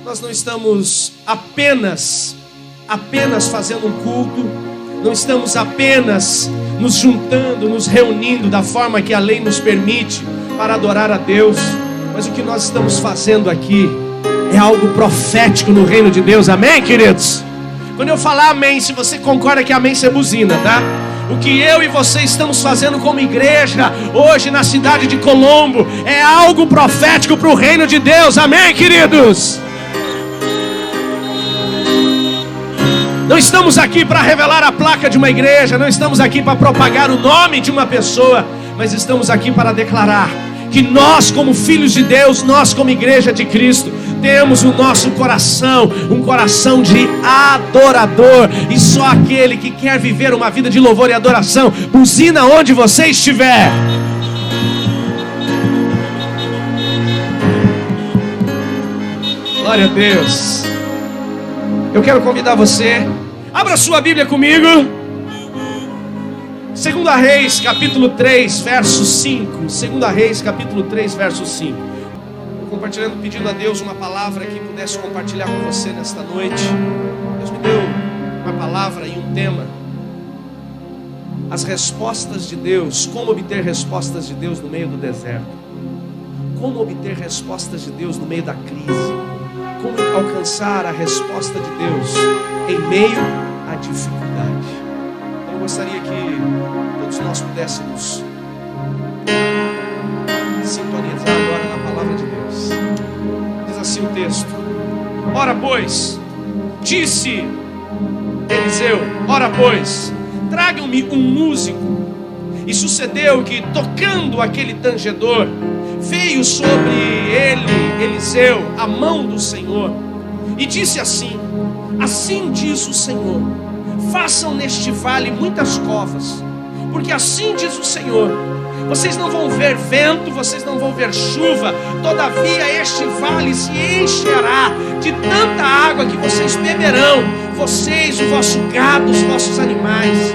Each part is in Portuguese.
Nós não estamos apenas fazendo um culto, não estamos apenas nos juntando, nos reunindo da forma que a lei nos permite para adorar a Deus, mas o que nós estamos fazendo aqui é algo profético no reino de Deus, amém, queridos? Quando eu falar amém, se você concorda que amém, você buzina, tá? O que eu e você estamos fazendo como igreja hoje na cidade de Colombo é algo profético para o reino de Deus, amém, queridos? Não estamos aqui para revelar a placa de uma igreja, não estamos aqui para propagar o nome de uma pessoa, mas estamos aqui para declarar que nós, como filhos de Deus, nós como igreja de Cristo, temos o nosso coração, um coração de adorador, e só aquele que quer viver uma vida de louvor e adoração, buzina onde você estiver. Glória a Deus. Eu quero convidar você, abra sua Bíblia comigo, 2 Reis, capítulo 3, verso 5. 2 Reis, capítulo 3, verso 5. Estou compartilhando, pedindo a Deus uma palavra que pudesse compartilhar com você nesta noite. Deus me deu uma palavra e um tema: as respostas de Deus. Como obter respostas de Deus no meio do deserto? Como obter respostas de Deus no meio da crise? Como alcançar a resposta de Deus em meio à dificuldade? Eu gostaria que todos nós pudéssemos sintonizar agora na palavra de Deus. Diz assim o texto: ora pois, disse Eliseu, ora pois, tragam-me um músico. E sucedeu que, tocando aquele tangedor, veio sobre ele, Eliseu, a mão do Senhor, e disse assim: assim diz o Senhor, façam neste vale muitas covas, porque assim diz o Senhor, vocês não vão ver vento, vocês não vão ver chuva, todavia este vale se encherá de tanta água que vocês beberão, vocês, o vosso gado, os vossos animais.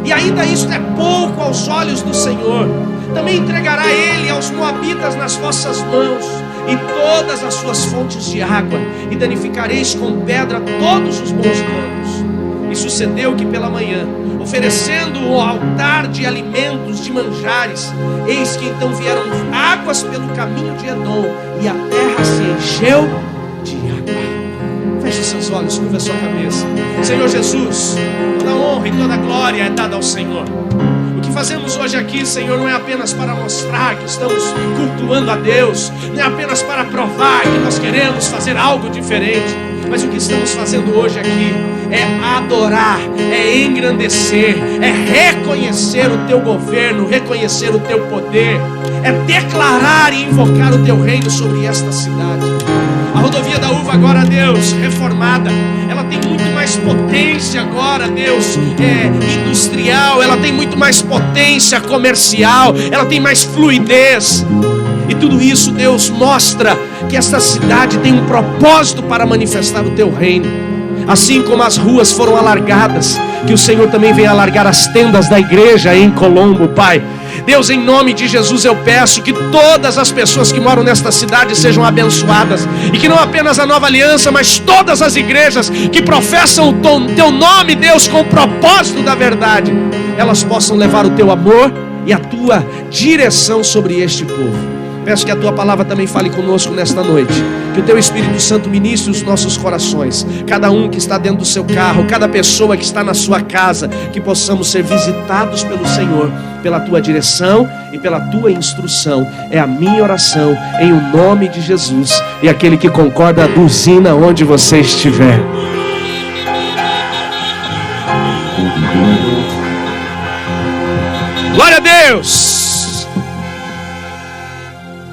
E ainda isto é pouco aos olhos do Senhor. Também entregará ele aos moabitas nas vossas mãos, e todas as suas fontes de água, e danificareis com pedra todos os bons campos. E sucedeu que pela manhã, oferecendo o altar de alimentos, de manjares, eis que então vieram águas pelo caminho de Edom, e a terra se encheu de água. Feche os seus olhos, curva a sua cabeça. Senhor Jesus, toda honra e toda glória é dada ao Senhor. O que fazemos hoje aqui, Senhor, não é apenas para mostrar que estamos cultuando a Deus, não é apenas para provar que nós queremos fazer algo diferente, mas o que estamos fazendo hoje aqui é adorar, é engrandecer, é reconhecer o teu governo, reconhecer o teu poder, é declarar e invocar o teu reino sobre esta cidade. A rodovia da Uva agora, Deus, reformada, ela tem muito mais potência agora, Deus, industrial, ela tem muito mais potência comercial, ela tem mais fluidez. E tudo isso, Deus, mostra que esta cidade tem um propósito para manifestar o teu reino. Assim como as ruas foram alargadas, que o Senhor também venha alargar as tendas da igreja em Colombo, Pai. Deus, em nome de Jesus eu peço que todas as pessoas que moram nesta cidade sejam abençoadas, e que não apenas a Nova Aliança, mas todas as igrejas que professam o teu nome, Deus, com o propósito da verdade, elas possam levar o teu amor e a tua direção sobre este povo. Peço que a tua palavra também fale conosco nesta noite, que o teu Espírito Santo ministre os nossos corações, cada um que está dentro do seu carro, cada pessoa que está na sua casa, que possamos ser visitados pelo Senhor, pela tua direção e pela tua instrução. É a minha oração em o nome de Jesus. E aquele que concorda, buzina onde você estiver. Glória a Deus!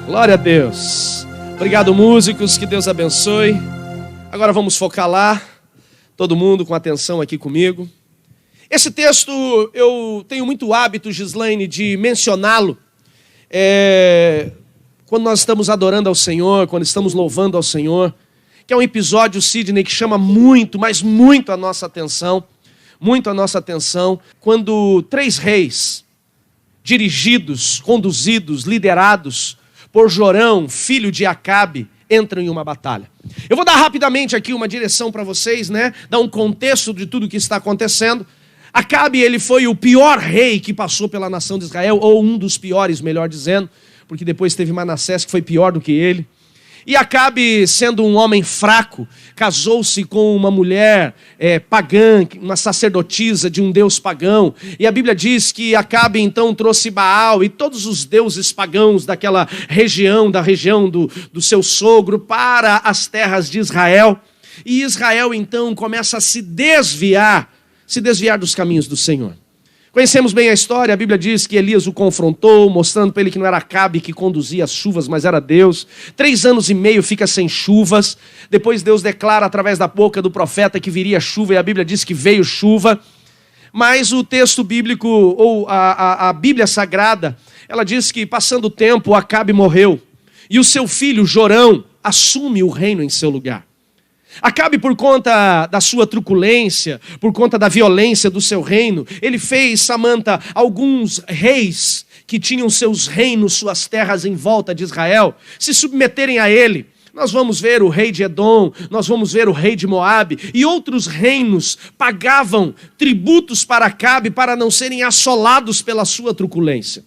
Glória a Deus. Obrigado, músicos, que Deus abençoe. Agora vamos focar lá, todo mundo com atenção aqui comigo. Esse texto eu tenho muito hábito, Gislaine, de mencioná-lo quando nós estamos adorando ao Senhor, quando estamos louvando ao Senhor, que é um episódio, Sidney, que chama muito, mas muito a nossa atenção, quando 3 reis dirigidos, conduzidos, liderados por Jorão, filho de Acabe, entram em uma batalha. Eu vou dar rapidamente aqui uma direção para vocês, dar um contexto de tudo o que está acontecendo. Acabe, ele foi o pior rei que passou pela nação de Israel, ou um dos piores, melhor dizendo, porque depois teve Manassés, que foi pior do que ele. E Acabe, sendo um homem fraco, casou-se com uma mulher pagã, uma sacerdotisa de um deus pagão. E a Bíblia diz que Acabe então trouxe Baal e todos os deuses pagãos daquela região, da região do seu sogro, para as terras de Israel. E Israel então começa a se desviar dos caminhos do Senhor. Conhecemos bem a história, a Bíblia diz que Elias o confrontou, mostrando para ele que não era Acabe que conduzia as chuvas, mas era Deus. 3 anos e meio fica sem chuvas, depois Deus declara através da boca do profeta que viria chuva, e a Bíblia diz que veio chuva. Mas o texto bíblico, ou a Bíblia Sagrada, ela diz que passando o tempo, Acabe morreu, e o seu filho Jorão assume o reino em seu lugar. Acabe, por conta da sua truculência, por conta da violência do seu reino, ele fez, Samanta, alguns reis que tinham seus reinos, suas terras em volta de Israel, se submeterem a ele. Nós vamos ver o rei de Edom, nós vamos ver o rei de Moabe, e outros reinos pagavam tributos para Acabe para não serem assolados pela sua truculência.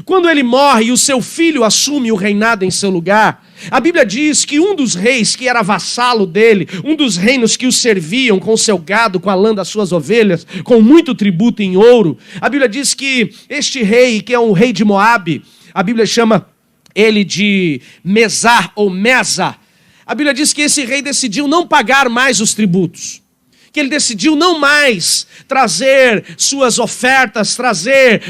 Quando ele morre e o seu filho assume o reinado em seu lugar, a Bíblia diz que um dos reis que era vassalo dele, um dos reinos que o serviam com o seu gado, com a lã das suas ovelhas, com muito tributo em ouro, a Bíblia diz que este rei, que é um rei de Moabe, a Bíblia chama ele de Mesá ou Mesa, a Bíblia diz que esse rei decidiu não pagar mais os tributos. Que ele decidiu não mais trazer suas ofertas, trazer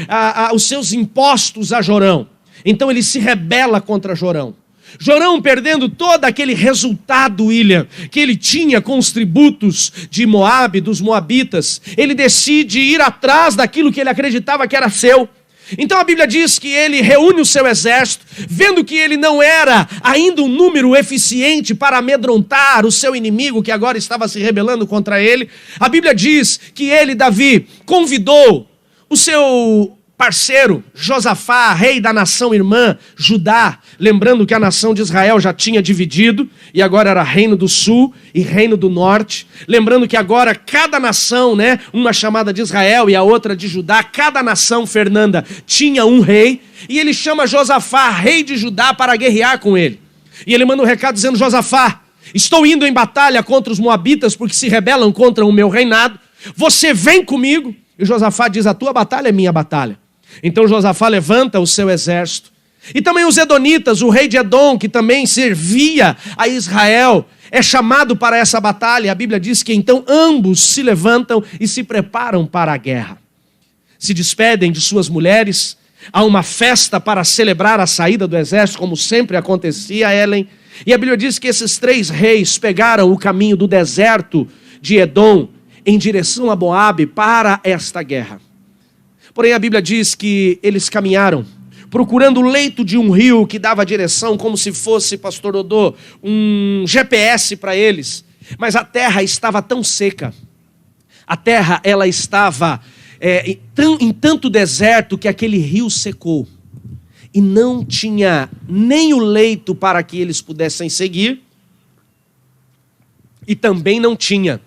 os seus impostos a Jorão. Então ele se rebela contra Jorão. Jorão, perdendo todo aquele resultado, William, que ele tinha com os tributos de Moabe, dos moabitas, ele decide ir atrás daquilo que ele acreditava que era seu. Então a Bíblia diz que ele reúne o seu exército, vendo que ele não era ainda um número eficiente para amedrontar o seu inimigo, que agora estava se rebelando contra ele. A Bíblia diz que ele, Davi, convidou o seu parceiro, Josafá, rei da nação irmã, Judá, lembrando que a nação de Israel já tinha dividido, e agora era reino do sul e reino do norte, lembrando que agora cada nação, uma chamada de Israel e a outra de Judá, cada nação, Fernanda, tinha um rei, e ele chama Josafá, rei de Judá, para guerrear com ele. E ele manda um recado dizendo: Josafá, estou indo em batalha contra os moabitas, porque se rebelam contra o meu reinado, você vem comigo? E Josafá diz: a tua batalha é minha batalha. Então Josafá levanta o seu exército. E também os edonitas, o rei de Edom, que também servia a Israel, é chamado para essa batalha. A Bíblia diz que então ambos se levantam e se preparam para a guerra. Se despedem de suas mulheres, há uma festa para celebrar a saída do exército, como sempre acontecia, Ellen. E a Bíblia diz que esses 3 reis pegaram o caminho do deserto de Edom em direção a Moabe para esta guerra. Porém, a Bíblia diz que eles caminharam, procurando o leito de um rio que dava direção, como se fosse, pastor Odô, um GPS para eles. Mas a terra estava tão seca, a terra ela estava em tanto deserto que aquele rio secou. E não tinha nem o leito para que eles pudessem seguir, e também não tinha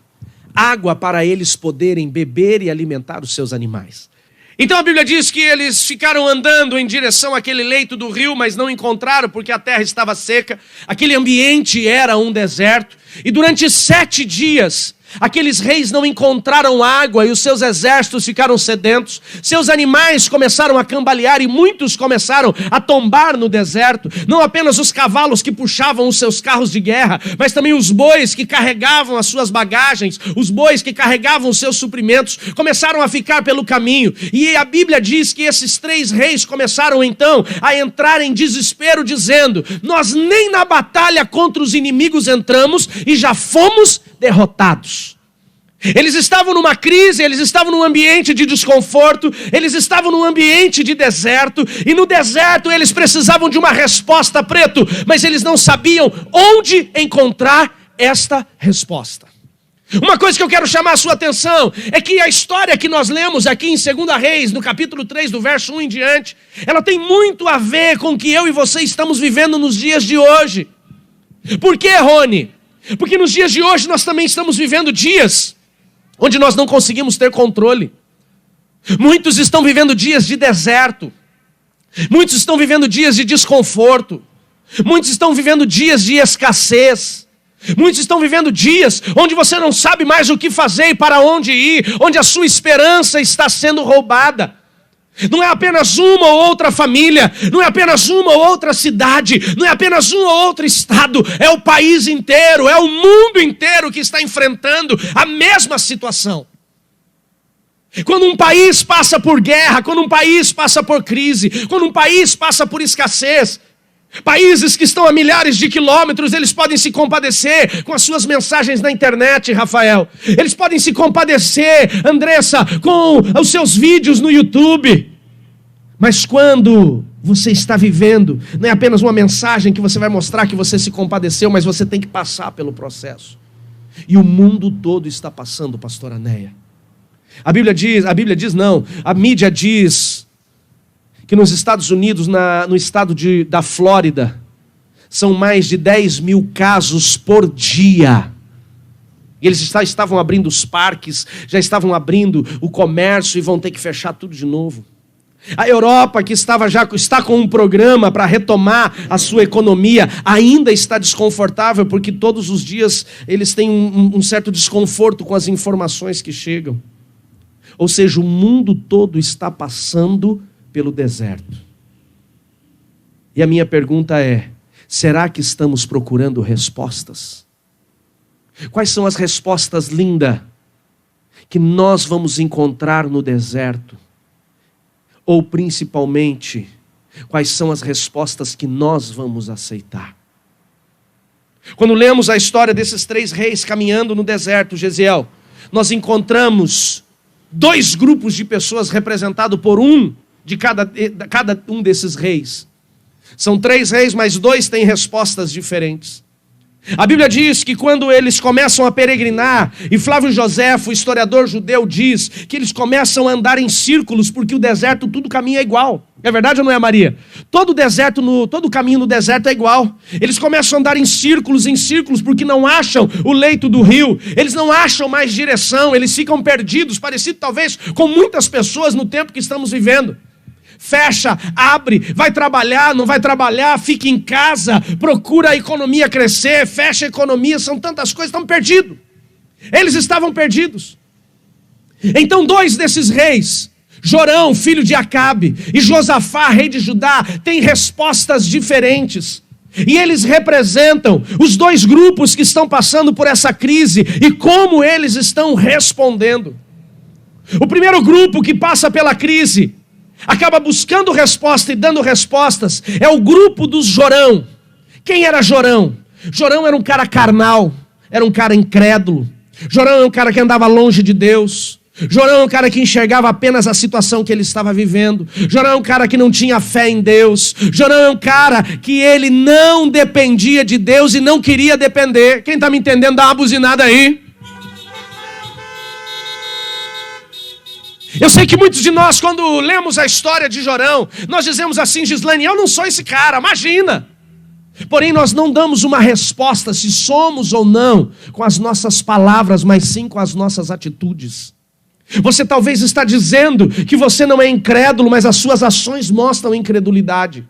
água para eles poderem beber e alimentar os seus animais. Então a Bíblia diz que eles ficaram andando em direção àquele leito do rio, mas não encontraram porque a terra estava seca, aquele ambiente era um deserto, e durante 7 dias aqueles reis não encontraram água e os seus exércitos ficaram sedentos, seus animais começaram a cambalear e muitos começaram a tombar no deserto, não apenas os cavalos que puxavam os seus carros de guerra, mas também os bois que carregavam as suas bagagens, os bois que carregavam os seus suprimentos, começaram a ficar pelo caminho, e a Bíblia diz que esses 3 reis começaram então a entrar em desespero, dizendo: nós nem na batalha contra os inimigos entramos e já fomos derrotados. Eles estavam numa crise, eles estavam num ambiente de desconforto, eles estavam num ambiente de deserto, e no deserto eles precisavam de uma resposta, Preto, mas eles não sabiam onde encontrar esta resposta. Uma coisa que eu quero chamar a sua atenção é que a história que nós lemos aqui em 2 Reis, no capítulo 3, do verso 1 em diante, ela tem muito a ver com o que eu e você estamos vivendo nos dias de hoje. Por quê, Rony? Porque nos dias de hoje nós também estamos vivendo dias onde nós não conseguimos ter controle. Muitos estão vivendo dias de deserto. Muitos estão vivendo dias de desconforto. Muitos estão vivendo dias de escassez. Muitos estão vivendo dias onde você não sabe mais o que fazer e para onde ir, onde a sua esperança está sendo roubada. Não é apenas uma ou outra família, não é apenas uma ou outra cidade, não é apenas um ou outro estado, é o país inteiro, é o mundo inteiro que está enfrentando a mesma situação. Quando um país passa por guerra, quando um país passa por crise, quando um país passa por escassez, países que estão a milhares de quilômetros, eles podem se compadecer com as suas mensagens na internet, Rafael. Eles podem se compadecer, Andressa, com os seus vídeos no YouTube. Mas quando você está vivendo, não é apenas uma mensagem que você vai mostrar que você se compadeceu, mas você tem que passar pelo processo. E o mundo todo está passando, pastora Neia. A mídia diz que nos Estados Unidos, no estado da Flórida, são mais de 10 mil casos por dia. E eles estavam abrindo os parques, já estavam abrindo o comércio e vão ter que fechar tudo de novo. A Europa, que está com um programa para retomar a sua economia, ainda está desconfortável, porque todos os dias eles têm um certo desconforto com as informações que chegam. Ou seja, o mundo todo está passando pelo deserto. E a minha pergunta é: será que estamos procurando respostas? Quais são as respostas lindas que nós vamos encontrar no deserto? Ou principalmente, quais são as respostas que nós vamos aceitar? Quando lemos a história desses 3 reis caminhando no deserto, Gesiel, nós encontramos 2 grupos de pessoas representados por um de cada um desses reis. São 3 reis, mas 2 têm respostas diferentes. A Bíblia diz que quando eles começam a peregrinar, e Flávio Joséfo, historiador judeu, diz que eles começam a andar em círculos, porque o deserto, tudo caminho é igual. É verdade ou não é, Maria? Todo caminho no deserto é igual. Eles começam a andar em círculos, porque não acham o leito do rio. Eles não acham mais direção, eles ficam perdidos, parecido talvez com muitas pessoas no tempo que estamos vivendo. Fecha, abre, vai trabalhar, não vai trabalhar, fica em casa, procura a economia crescer, fecha a economia, são tantas coisas, estão perdidos. Eles estavam perdidos. Então 2 desses reis, Jorão, filho de Acabe, e Josafá, rei de Judá, têm respostas diferentes. E eles representam os 2 grupos que estão passando por essa crise e como eles estão respondendo. O primeiro grupo que passa pela crise acaba buscando resposta e dando respostas, é o grupo dos Jorão. Quem era Jorão? Jorão era um cara carnal, era um cara incrédulo. Jorão era um cara que andava longe de Deus. Jorão é um cara que enxergava apenas a situação que ele estava vivendo. Jorão é um cara que não tinha fé em Deus. Jorão é um cara que ele não dependia de Deus e não queria depender. Quem está me entendendo, dá uma buzinada aí. Eu sei que muitos de nós, quando lemos a história de Jorão, nós dizemos assim: Gislaine, eu não sou esse cara, imagina. Porém, nós não damos uma resposta se somos ou não com as nossas palavras, mas sim com as nossas atitudes. Você talvez está dizendo que você não é incrédulo, mas as suas ações mostram incredulidade.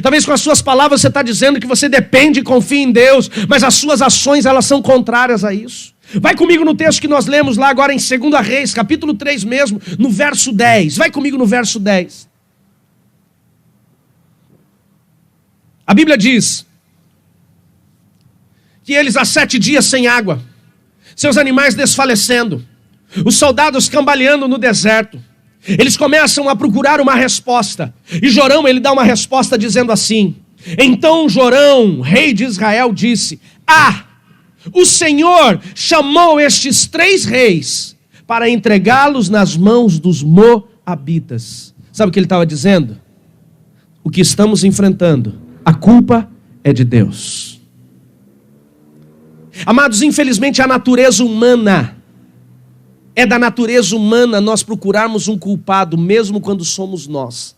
Talvez com as suas palavras você está dizendo que você depende e confia em Deus, mas as suas ações elas são contrárias a isso. Vai comigo no texto que nós lemos lá agora em 2 Reis, capítulo 3 mesmo, no verso 10. Vai comigo no verso 10. A Bíblia diz que eles há 7 dias sem água, seus animais desfalecendo, os soldados cambaleando no deserto. Eles começam a procurar uma resposta. E Jorão, ele dá uma resposta dizendo assim: então Jorão, rei de Israel, disse: o Senhor chamou estes 3 reis para entregá-los nas mãos dos moabitas. Sabe o que ele estava dizendo? O que estamos enfrentando, a culpa é de Deus. Amados, infelizmente a natureza humana, é da natureza humana nós procurarmos um culpado, mesmo quando somos nós.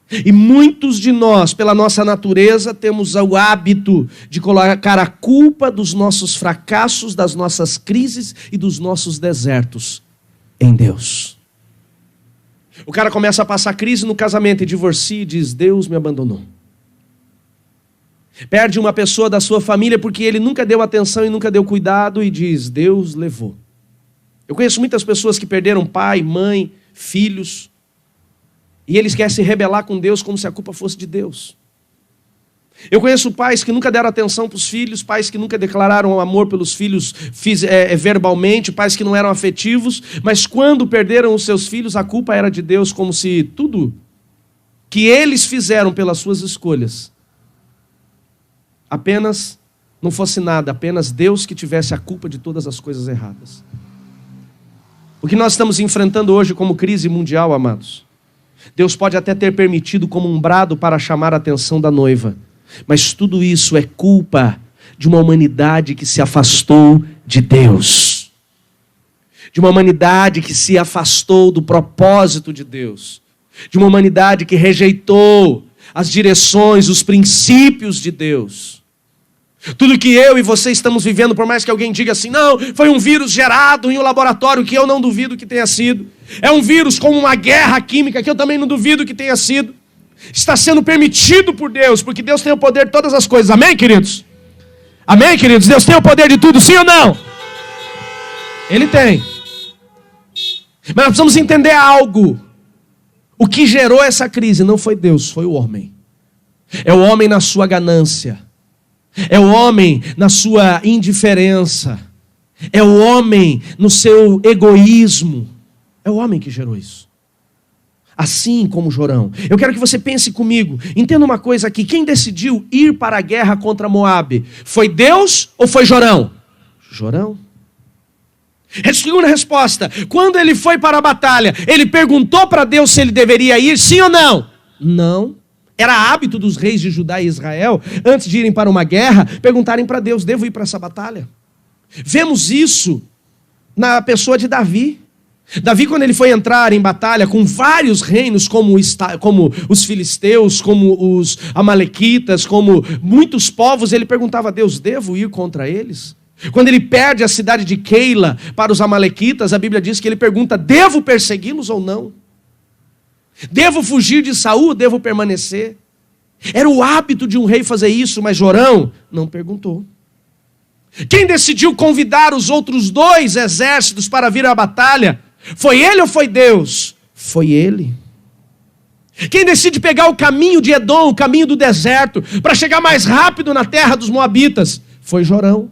E muitos de nós, pela nossa natureza, temos o hábito de colocar a culpa dos nossos fracassos, das nossas crises e dos nossos desertos em Deus. O cara começa a passar crise no casamento e divorcia e diz: Deus me abandonou. Perde uma pessoa da sua família porque ele nunca deu atenção e nunca deu cuidado e diz: Deus levou. Eu conheço muitas pessoas que perderam pai, mãe, filhos, e eles querem se rebelar com Deus como se a culpa fosse de Deus. Eu conheço pais que nunca deram atenção para os filhos, pais que nunca declararam amor pelos filhos verbalmente, pais que não eram afetivos, mas quando perderam os seus filhos, a culpa era de Deus, como se tudo que eles fizeram pelas suas escolhas apenas não fosse nada, apenas Deus que tivesse a culpa de todas as coisas erradas. O que nós estamos enfrentando hoje como crise mundial, amados, Deus pode até ter permitido como um brado para chamar a atenção da noiva, mas tudo isso é culpa de uma humanidade que se afastou de Deus, de uma humanidade que se afastou do propósito de Deus, de uma humanidade que rejeitou as direções, os princípios de Deus. Tudo que eu e você estamos vivendo, por mais que alguém diga assim, não, foi um vírus gerado em um laboratório, que eu não duvido que tenha sido. É um vírus como uma guerra química, que eu também não duvido que tenha sido. Está sendo permitido por Deus, porque Deus tem o poder de todas as coisas. Amém, queridos? Amém, queridos? Deus tem o poder de tudo, sim ou não? Ele tem. Mas nós precisamos entender algo. O que gerou essa crise não foi Deus, foi o homem. É o homem na sua ganância. É o homem na sua indiferença. É o homem no seu egoísmo. É o homem que gerou isso. Assim como Jorão. Eu quero que você pense comigo. Entenda uma coisa aqui. Quem decidiu ir para a guerra contra Moabe? Foi Deus ou foi Jorão? Jorão. Segunda resposta. Quando ele foi para a batalha, ele perguntou para Deus se ele deveria ir, sim ou não? Não. Era hábito dos reis de Judá e Israel, antes de irem para uma guerra, perguntarem para Deus: devo ir para essa batalha? Vemos isso na pessoa de Davi. Davi, quando ele foi entrar em batalha com vários reinos, como os filisteus, como os amalequitas, como muitos povos, ele perguntava a Deus: devo ir contra eles? Quando ele perde a cidade de Keila para os amalequitas, a Bíblia diz que ele pergunta: devo persegui-los ou não? Devo fugir de Saul? Devo permanecer? Era o hábito de um rei fazer isso, mas Jorão não perguntou. Quem decidiu convidar os outros 2 exércitos para vir à batalha? Foi ele ou foi Deus? Foi ele. Quem decide pegar o caminho de Edom, o caminho do deserto, para chegar mais rápido na terra dos moabitas? Foi Jorão.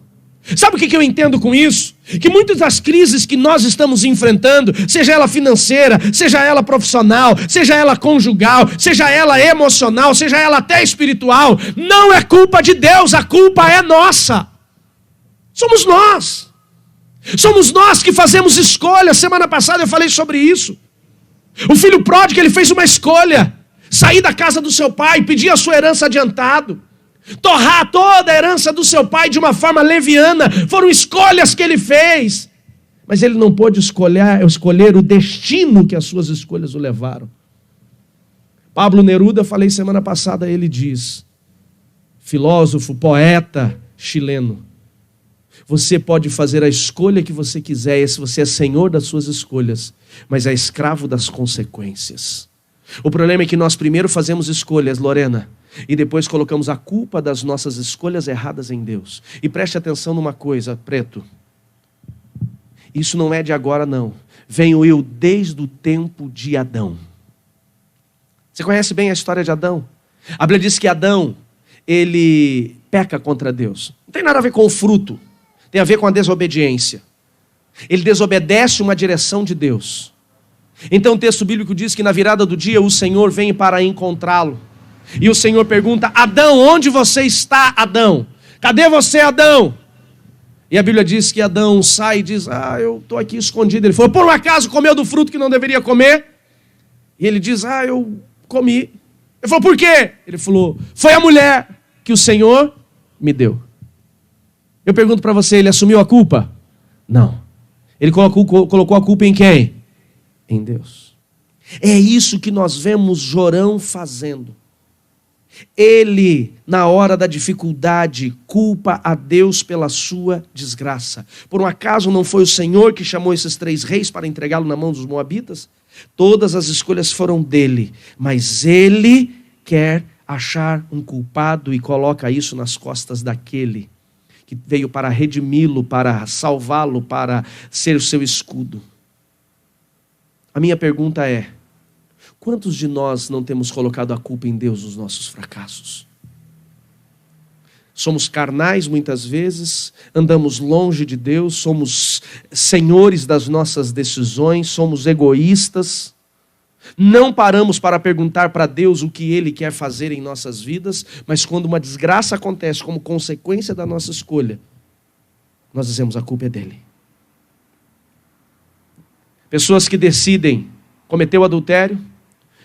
Sabe o que eu entendo com isso? Que muitas das crises que nós estamos enfrentando, seja ela financeira, seja ela profissional, seja ela conjugal, seja ela emocional, seja ela até espiritual, não é culpa de Deus, a culpa é nossa. Somos nós. Somos nós que fazemos escolhas. Semana passada eu falei sobre isso. O filho pródigo, ele fez uma escolha: sair da casa do seu pai, pedir a sua herança adiantado, torrar toda a herança do seu pai de uma forma leviana. Foram escolhas que ele fez, mas ele não pôde escolher o destino que as suas escolhas o levaram. Pablo Neruda, falei semana passada, ele diz, filósofo, poeta chileno: você pode fazer a escolha que você quiser, se você é senhor das suas escolhas, mas é escravo das consequências. O problema é que nós primeiro fazemos escolhas, Lorena, e depois colocamos a culpa das nossas escolhas erradas em Deus. E preste atenção numa coisa, preto. Isso não é de agora, não. Venho eu desde o tempo de Adão. Você conhece bem a história de Adão? A Bíblia diz que Adão, ele peca contra Deus. Não tem nada a ver com o fruto. Tem a ver com a desobediência. Ele desobedece uma direção de Deus. Então o texto bíblico diz que na virada do dia o Senhor vem para encontrá-lo. E o Senhor pergunta: Adão, onde você está, Adão? Cadê você, Adão? E a Bíblia diz que Adão sai e diz: eu estou aqui escondido. Ele falou: por um acaso comeu do fruto que não deveria comer? E ele diz: eu comi. Ele falou: por quê? Ele falou: foi a mulher que o Senhor me deu. Eu pergunto para você, ele assumiu a culpa? Não. Ele colocou a culpa em quem? Em Deus. É isso que nós vemos Jorão fazendo. Ele, na hora da dificuldade, culpa a Deus pela sua desgraça. Por um acaso não foi o Senhor que chamou esses 3 reis para entregá-lo na mão dos moabitas? Todas as escolhas foram dele, mas ele quer achar um culpado e coloca isso nas costas daquele que veio para redimi-lo, para salvá-lo, para ser o seu escudo. A minha pergunta é: quantos de nós não temos colocado a culpa em Deus nos nossos fracassos? Somos carnais muitas vezes, andamos longe de Deus, somos senhores das nossas decisões, somos egoístas, não paramos para perguntar para Deus o que Ele quer fazer em nossas vidas, mas quando uma desgraça acontece como consequência da nossa escolha, nós dizemos: a culpa é dele. Pessoas que decidem cometer o adultério,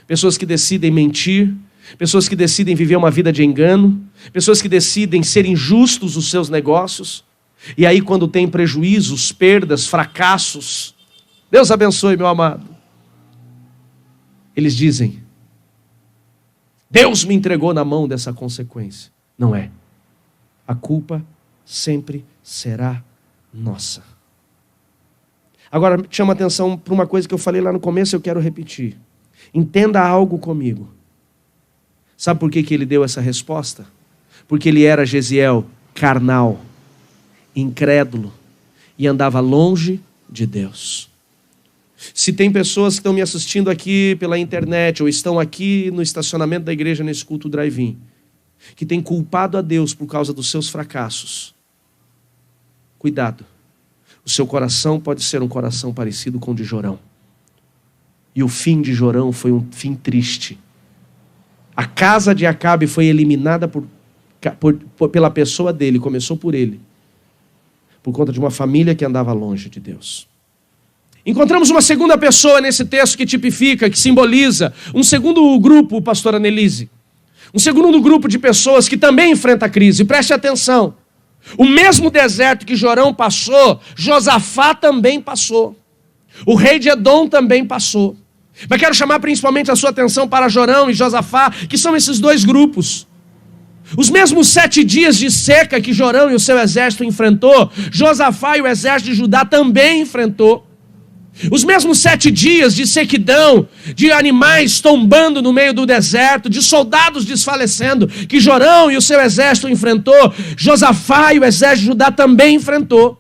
pessoas que decidem mentir, pessoas que decidem viver uma vida de engano, pessoas que decidem ser injustos nos seus negócios, e aí quando tem prejuízos, perdas, fracassos, Deus abençoe, meu amado, eles dizem: Deus me entregou na mão dessa consequência. Não é. A culpa sempre será nossa. Agora, chama atenção para uma coisa que eu falei lá no começo, eu quero repetir. Entenda algo comigo. Sabe por que ele deu essa resposta? Porque ele era Jeziel carnal, incrédulo e andava longe de Deus. Se tem pessoas que estão me assistindo aqui pela internet ou estão aqui no estacionamento da igreja nesse culto drive-in, que tem culpado a Deus por causa dos seus fracassos, cuidado. O seu coração pode ser um coração parecido com o de Jorão. E o fim de Jorão foi um fim triste. A casa de Acabe foi eliminada pela pessoa dele, começou por ele, por conta de uma família que andava longe de Deus. Encontramos uma segunda pessoa nesse texto que tipifica, que simboliza um segundo grupo, pastora Nelise. Um segundo grupo de pessoas que também enfrenta a crise. Preste atenção. O mesmo deserto que Jorão passou, Josafá também passou. O rei de Edom também passou. Mas quero chamar principalmente a sua atenção para Jorão e Josafá, que são esses 2 grupos. Os mesmos 7 dias de seca que Jorão e o seu exército enfrentou, Josafá e o exército de Judá também enfrentou. Os mesmos 7 dias de sequidão, de animais tombando no meio do deserto, de soldados desfalecendo, que Jorão e o seu exército enfrentou, Josafá e o exército de Judá também enfrentou.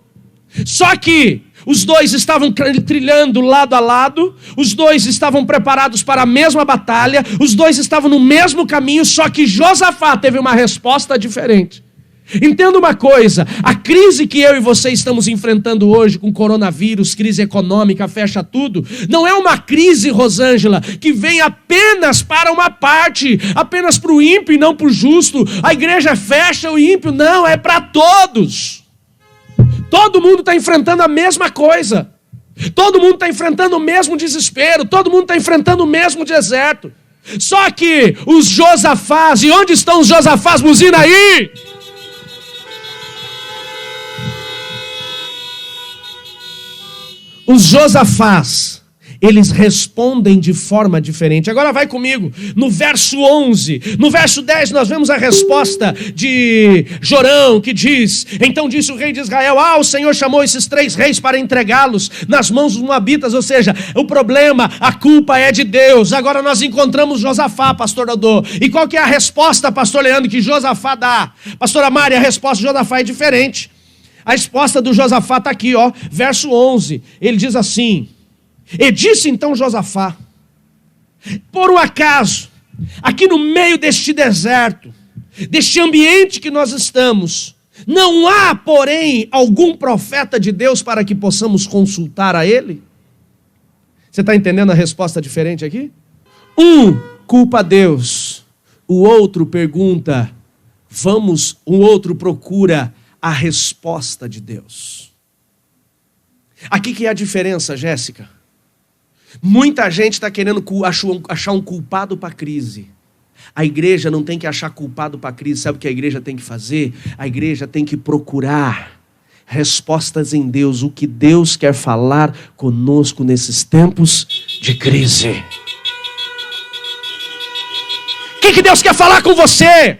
Só que os 2 estavam trilhando lado a lado, os 2 estavam preparados para a mesma batalha, os 2 estavam no mesmo caminho, só que Josafá teve uma resposta diferente. Entenda uma coisa, a crise que eu e você estamos enfrentando hoje com coronavírus, crise econômica, fecha tudo, não é uma crise, Rosângela, que vem apenas para uma parte, apenas para o ímpio e não para o justo. A igreja fecha, o ímpio não, é para todos. Todo mundo está enfrentando a mesma coisa. Todo mundo está enfrentando o mesmo desespero, todo mundo está enfrentando o mesmo deserto. Só que os Josafás, e onde estão os Josafás? Buzina aí! Os Josafás, eles respondem de forma diferente. Agora vai comigo, no verso 11. No verso 10 nós vemos a resposta de Jorão, que diz: então disse o rei de Israel: o Senhor chamou esses 3 reis para entregá-los nas mãos dos moabitas. Ou seja, o problema, a culpa é de Deus. Agora nós encontramos Josafá, pastor Dodô. E qual que é a resposta, pastor Leandro, que Josafá dá? Pastora Mari, a resposta de Josafá é diferente. A resposta do Josafá está aqui, verso 11. Ele diz assim: e disse então Josafá: por um acaso, aqui no meio deste deserto, deste ambiente que nós estamos, não há, porém, algum profeta de Deus para que possamos consultar a ele? Você está entendendo a resposta diferente aqui? Um culpa a Deus, o outro pergunta, o outro procura a resposta de Deus. Aqui que é a diferença, Jéssica. Muita gente está querendo achar um culpado para a crise. A igreja não tem que achar culpado para a crise. Sabe o que a igreja tem que fazer? A igreja tem que procurar respostas em Deus. O que Deus quer falar conosco nesses tempos de crise. O que Deus quer falar com você?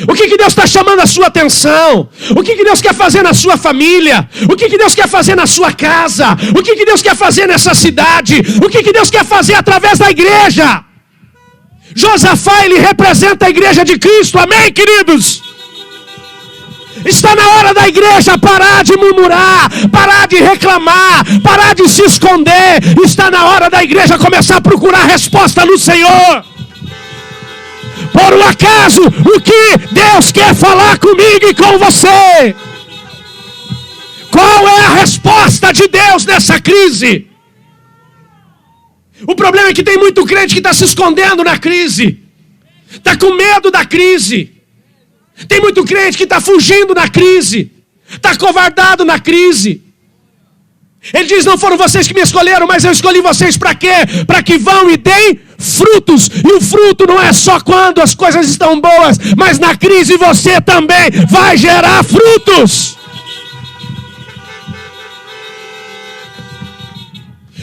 O que Deus está chamando a sua atenção? O que Deus quer fazer na sua família? O que Deus quer fazer na sua casa? O que Deus quer fazer nessa cidade? O que Deus quer fazer através da igreja? Josafá, ele representa a igreja de Cristo, amém, queridos? Está na hora da igreja parar de murmurar, parar de reclamar, parar de se esconder. Está na hora da igreja começar a procurar resposta no Senhor. Por um acaso, o que Deus quer falar comigo e com você? Qual é a resposta de Deus nessa crise? O problema é que tem muito crente que está se escondendo na crise, está com medo da crise. Tem muito crente que está fugindo da crise, está covardado na crise. Ele diz: não foram vocês que me escolheram, mas eu escolhi vocês para quê? Para que vão e deem frutos. E o fruto não é só quando as coisas estão boas, mas na crise você também vai gerar frutos.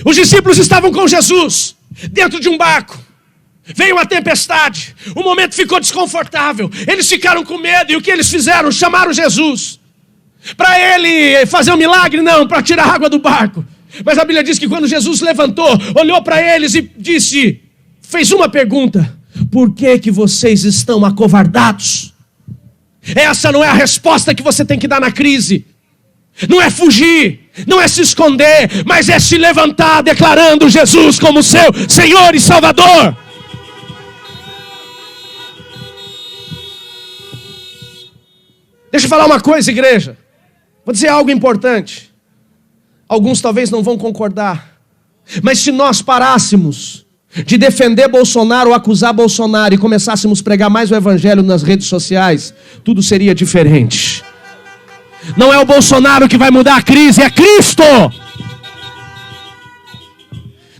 Os discípulos estavam com Jesus, dentro de um barco. Veio uma tempestade, o momento ficou desconfortável. Eles ficaram com medo, e o que eles fizeram? Chamaram Jesus. Para ele fazer um milagre? Não, para tirar a água do barco. Mas a Bíblia diz que quando Jesus levantou, olhou para eles e disse, fez uma pergunta: por que vocês estão acovardados? Essa não é a resposta que você tem que dar na crise. Não é fugir, não é se esconder, mas é se levantar declarando Jesus como seu Senhor e Salvador. Deixa eu falar uma coisa, igreja. Vou dizer algo importante. Alguns talvez não vão concordar, mas se nós parássemos de defender Bolsonaro ou acusar Bolsonaro e começássemos a pregar mais o evangelho nas redes sociais, tudo seria diferente. Não é o Bolsonaro que vai mudar a crise, é Cristo.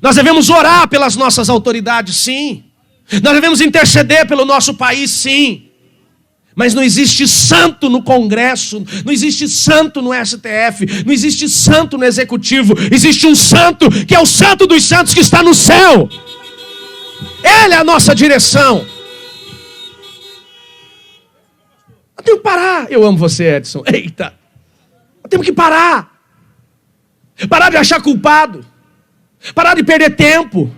Nós devemos orar pelas nossas autoridades, sim. Nós devemos interceder pelo nosso país, sim. Mas não existe santo no Congresso, não existe santo no STF, não existe santo no Executivo. Existe um santo que é o santo dos santos que está no céu. Ele é a nossa direção. Eu tenho que parar. Eu amo você, Edson. Eita. Eu tenho que parar. Parar de achar culpado. Parar de perder tempo.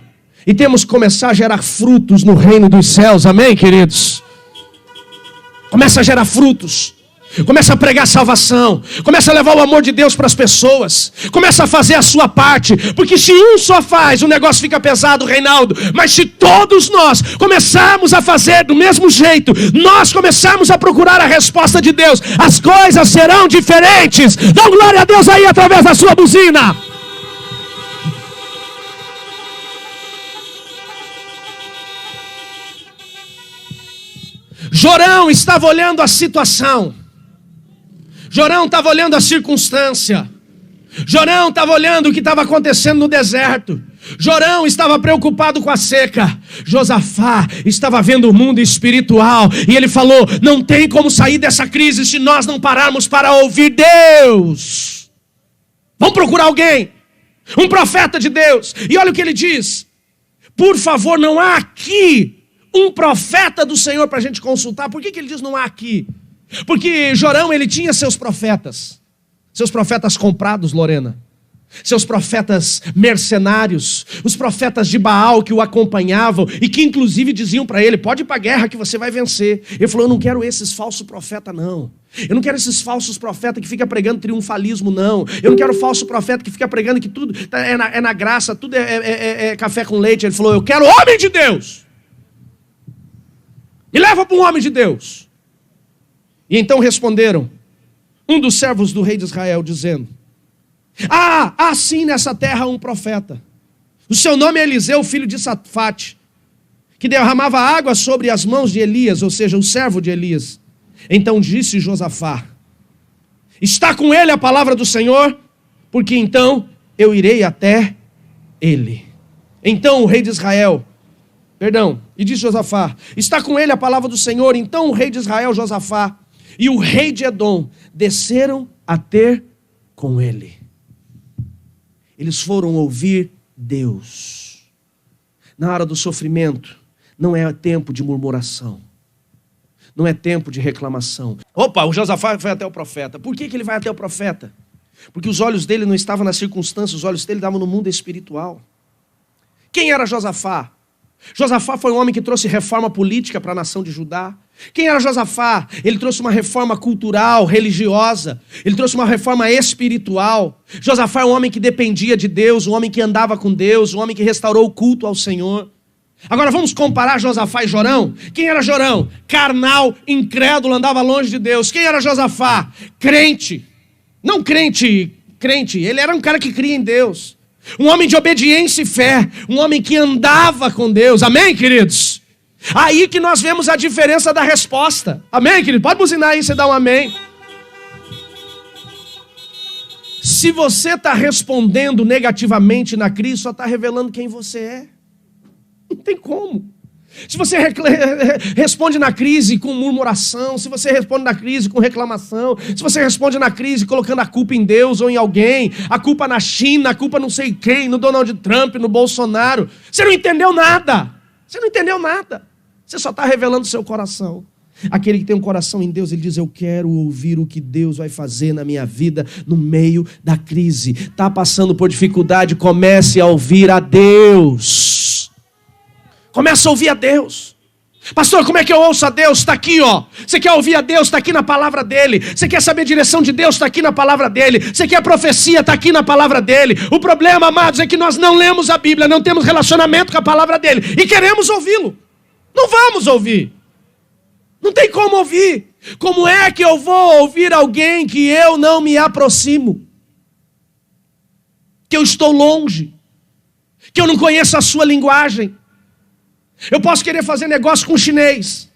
E temos que começar a gerar frutos no reino dos céus. Amém, queridos? Começa a gerar frutos. Começa a pregar salvação. Começa a levar o amor de Deus para as pessoas. Começa a fazer a sua parte. Porque se um só faz, o negócio fica pesado, Reinaldo. Mas se todos nós começarmos a fazer do mesmo jeito, nós começarmos a procurar a resposta de Deus, as coisas serão diferentes. Dá glória a Deus aí através da sua buzina. Jorão estava olhando a situação. Jorão estava olhando a circunstância. Jorão estava olhando o que estava acontecendo no deserto. Jorão estava preocupado com a seca. Josafá estava vendo o mundo espiritual. E ele falou: não tem como sair dessa crise se nós não pararmos para ouvir Deus. Vamos procurar alguém, um profeta de Deus. E olha o que ele diz: por favor, não há aqui um profeta do Senhor para a gente consultar. Por que ele diz não há aqui? Porque Jorão, ele tinha seus profetas comprados, Lorena, seus profetas mercenários, os profetas de Baal que o acompanhavam e que inclusive diziam para ele: pode ir para a guerra que você vai vencer. Ele falou: eu não quero esses falsos profetas não. Eu não quero esses falsos profetas que ficam pregando triunfalismo não. Eu não quero falso profeta que fica pregando que tudo é na graça, tudo é café com leite. Ele falou: eu quero homem de Deus. Me leva para um homem de Deus. E então responderam um dos servos do rei de Israel, dizendo: há sim nessa terra um profeta. O seu nome é Eliseu, filho de Safate, que derramava água sobre as mãos de Elias, ou seja, o servo de Elias. Então disse Josafá: está com ele a palavra do Senhor? Porque então eu irei até ele. Então o rei de Israel E disse Josafá: está com ele a palavra do Senhor. Então o rei de Israel, Josafá, e o rei de Edom desceram a ter com ele. Eles foram ouvir Deus. Na hora do sofrimento, não é tempo de murmuração. Não é tempo de reclamação. Opa, o Josafá foi até o profeta. Por que ele vai até o profeta? Porque os olhos dele não estavam nas circunstâncias, os olhos dele estavam no mundo espiritual. Quem era Josafá? Josafá foi um homem que trouxe reforma política para a nação de Judá. Quem era Josafá? Ele trouxe uma reforma cultural, religiosa. Ele trouxe uma reforma espiritual. Josafá é um homem que dependia de Deus, um homem que andava com Deus, um homem que restaurou o culto ao Senhor. Agora vamos comparar Josafá e Jorão? Quem era Jorão? Carnal, incrédulo, andava longe de Deus. Quem era Josafá? Crente. Não crente, ele era um cara que cria em Deus. Um homem de obediência e fé. Um homem que andava com Deus. Amém, queridos? Aí que nós vemos a diferença da resposta. Amém, querido? Pode buzinar aí, você dá um amém. Se você está respondendo negativamente na crise, só está revelando quem você é. Não tem como. Se você responde na crise com murmuração, se você responde na crise com reclamação, se você responde na crise colocando a culpa em Deus ou em alguém, a culpa na China, a culpa não sei quem, no Donald Trump, no Bolsonaro, você não entendeu nada. Você só está revelando o seu coração. Aquele que tem um coração em Deus, ele diz: eu quero ouvir o que Deus vai fazer na minha vida no meio da crise. Está passando por dificuldade, comece a ouvir a Deus. Começa a ouvir a Deus. Pastor, como é que eu ouço a Deus? Está aqui, ó. Você quer ouvir a Deus? Está aqui na palavra dele. Você quer saber a direção de Deus? Está aqui na palavra dele. Você quer profecia? Está aqui na palavra dele. O problema, amados, é que nós não lemos a Bíblia, não temos relacionamento com a palavra dele e queremos ouvi-lo. Não vamos ouvir. Não tem como ouvir. Como é que eu vou ouvir alguém que eu não me aproximo? Que eu estou longe? Que eu não conheço a sua linguagem? Eu posso querer fazer negócio com o chinês.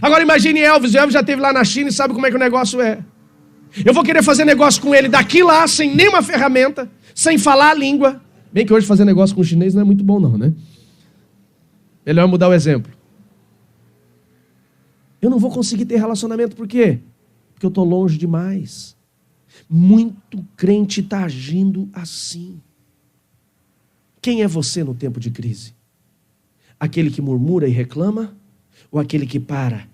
Agora imagine Elvis. O Elvis já esteve lá na China e sabe como é que o negócio é. Eu vou querer fazer negócio com ele daqui lá, sem nenhuma ferramenta, sem falar a língua. Bem que hoje fazer negócio com o chinês não é muito bom não, né? Melhor mudar o exemplo. Eu não vou conseguir ter relacionamento, por quê? Porque eu estou longe demais. Muito crente está agindo assim. Quem é você no tempo de crise? Aquele que murmura e reclama? Ou aquele que para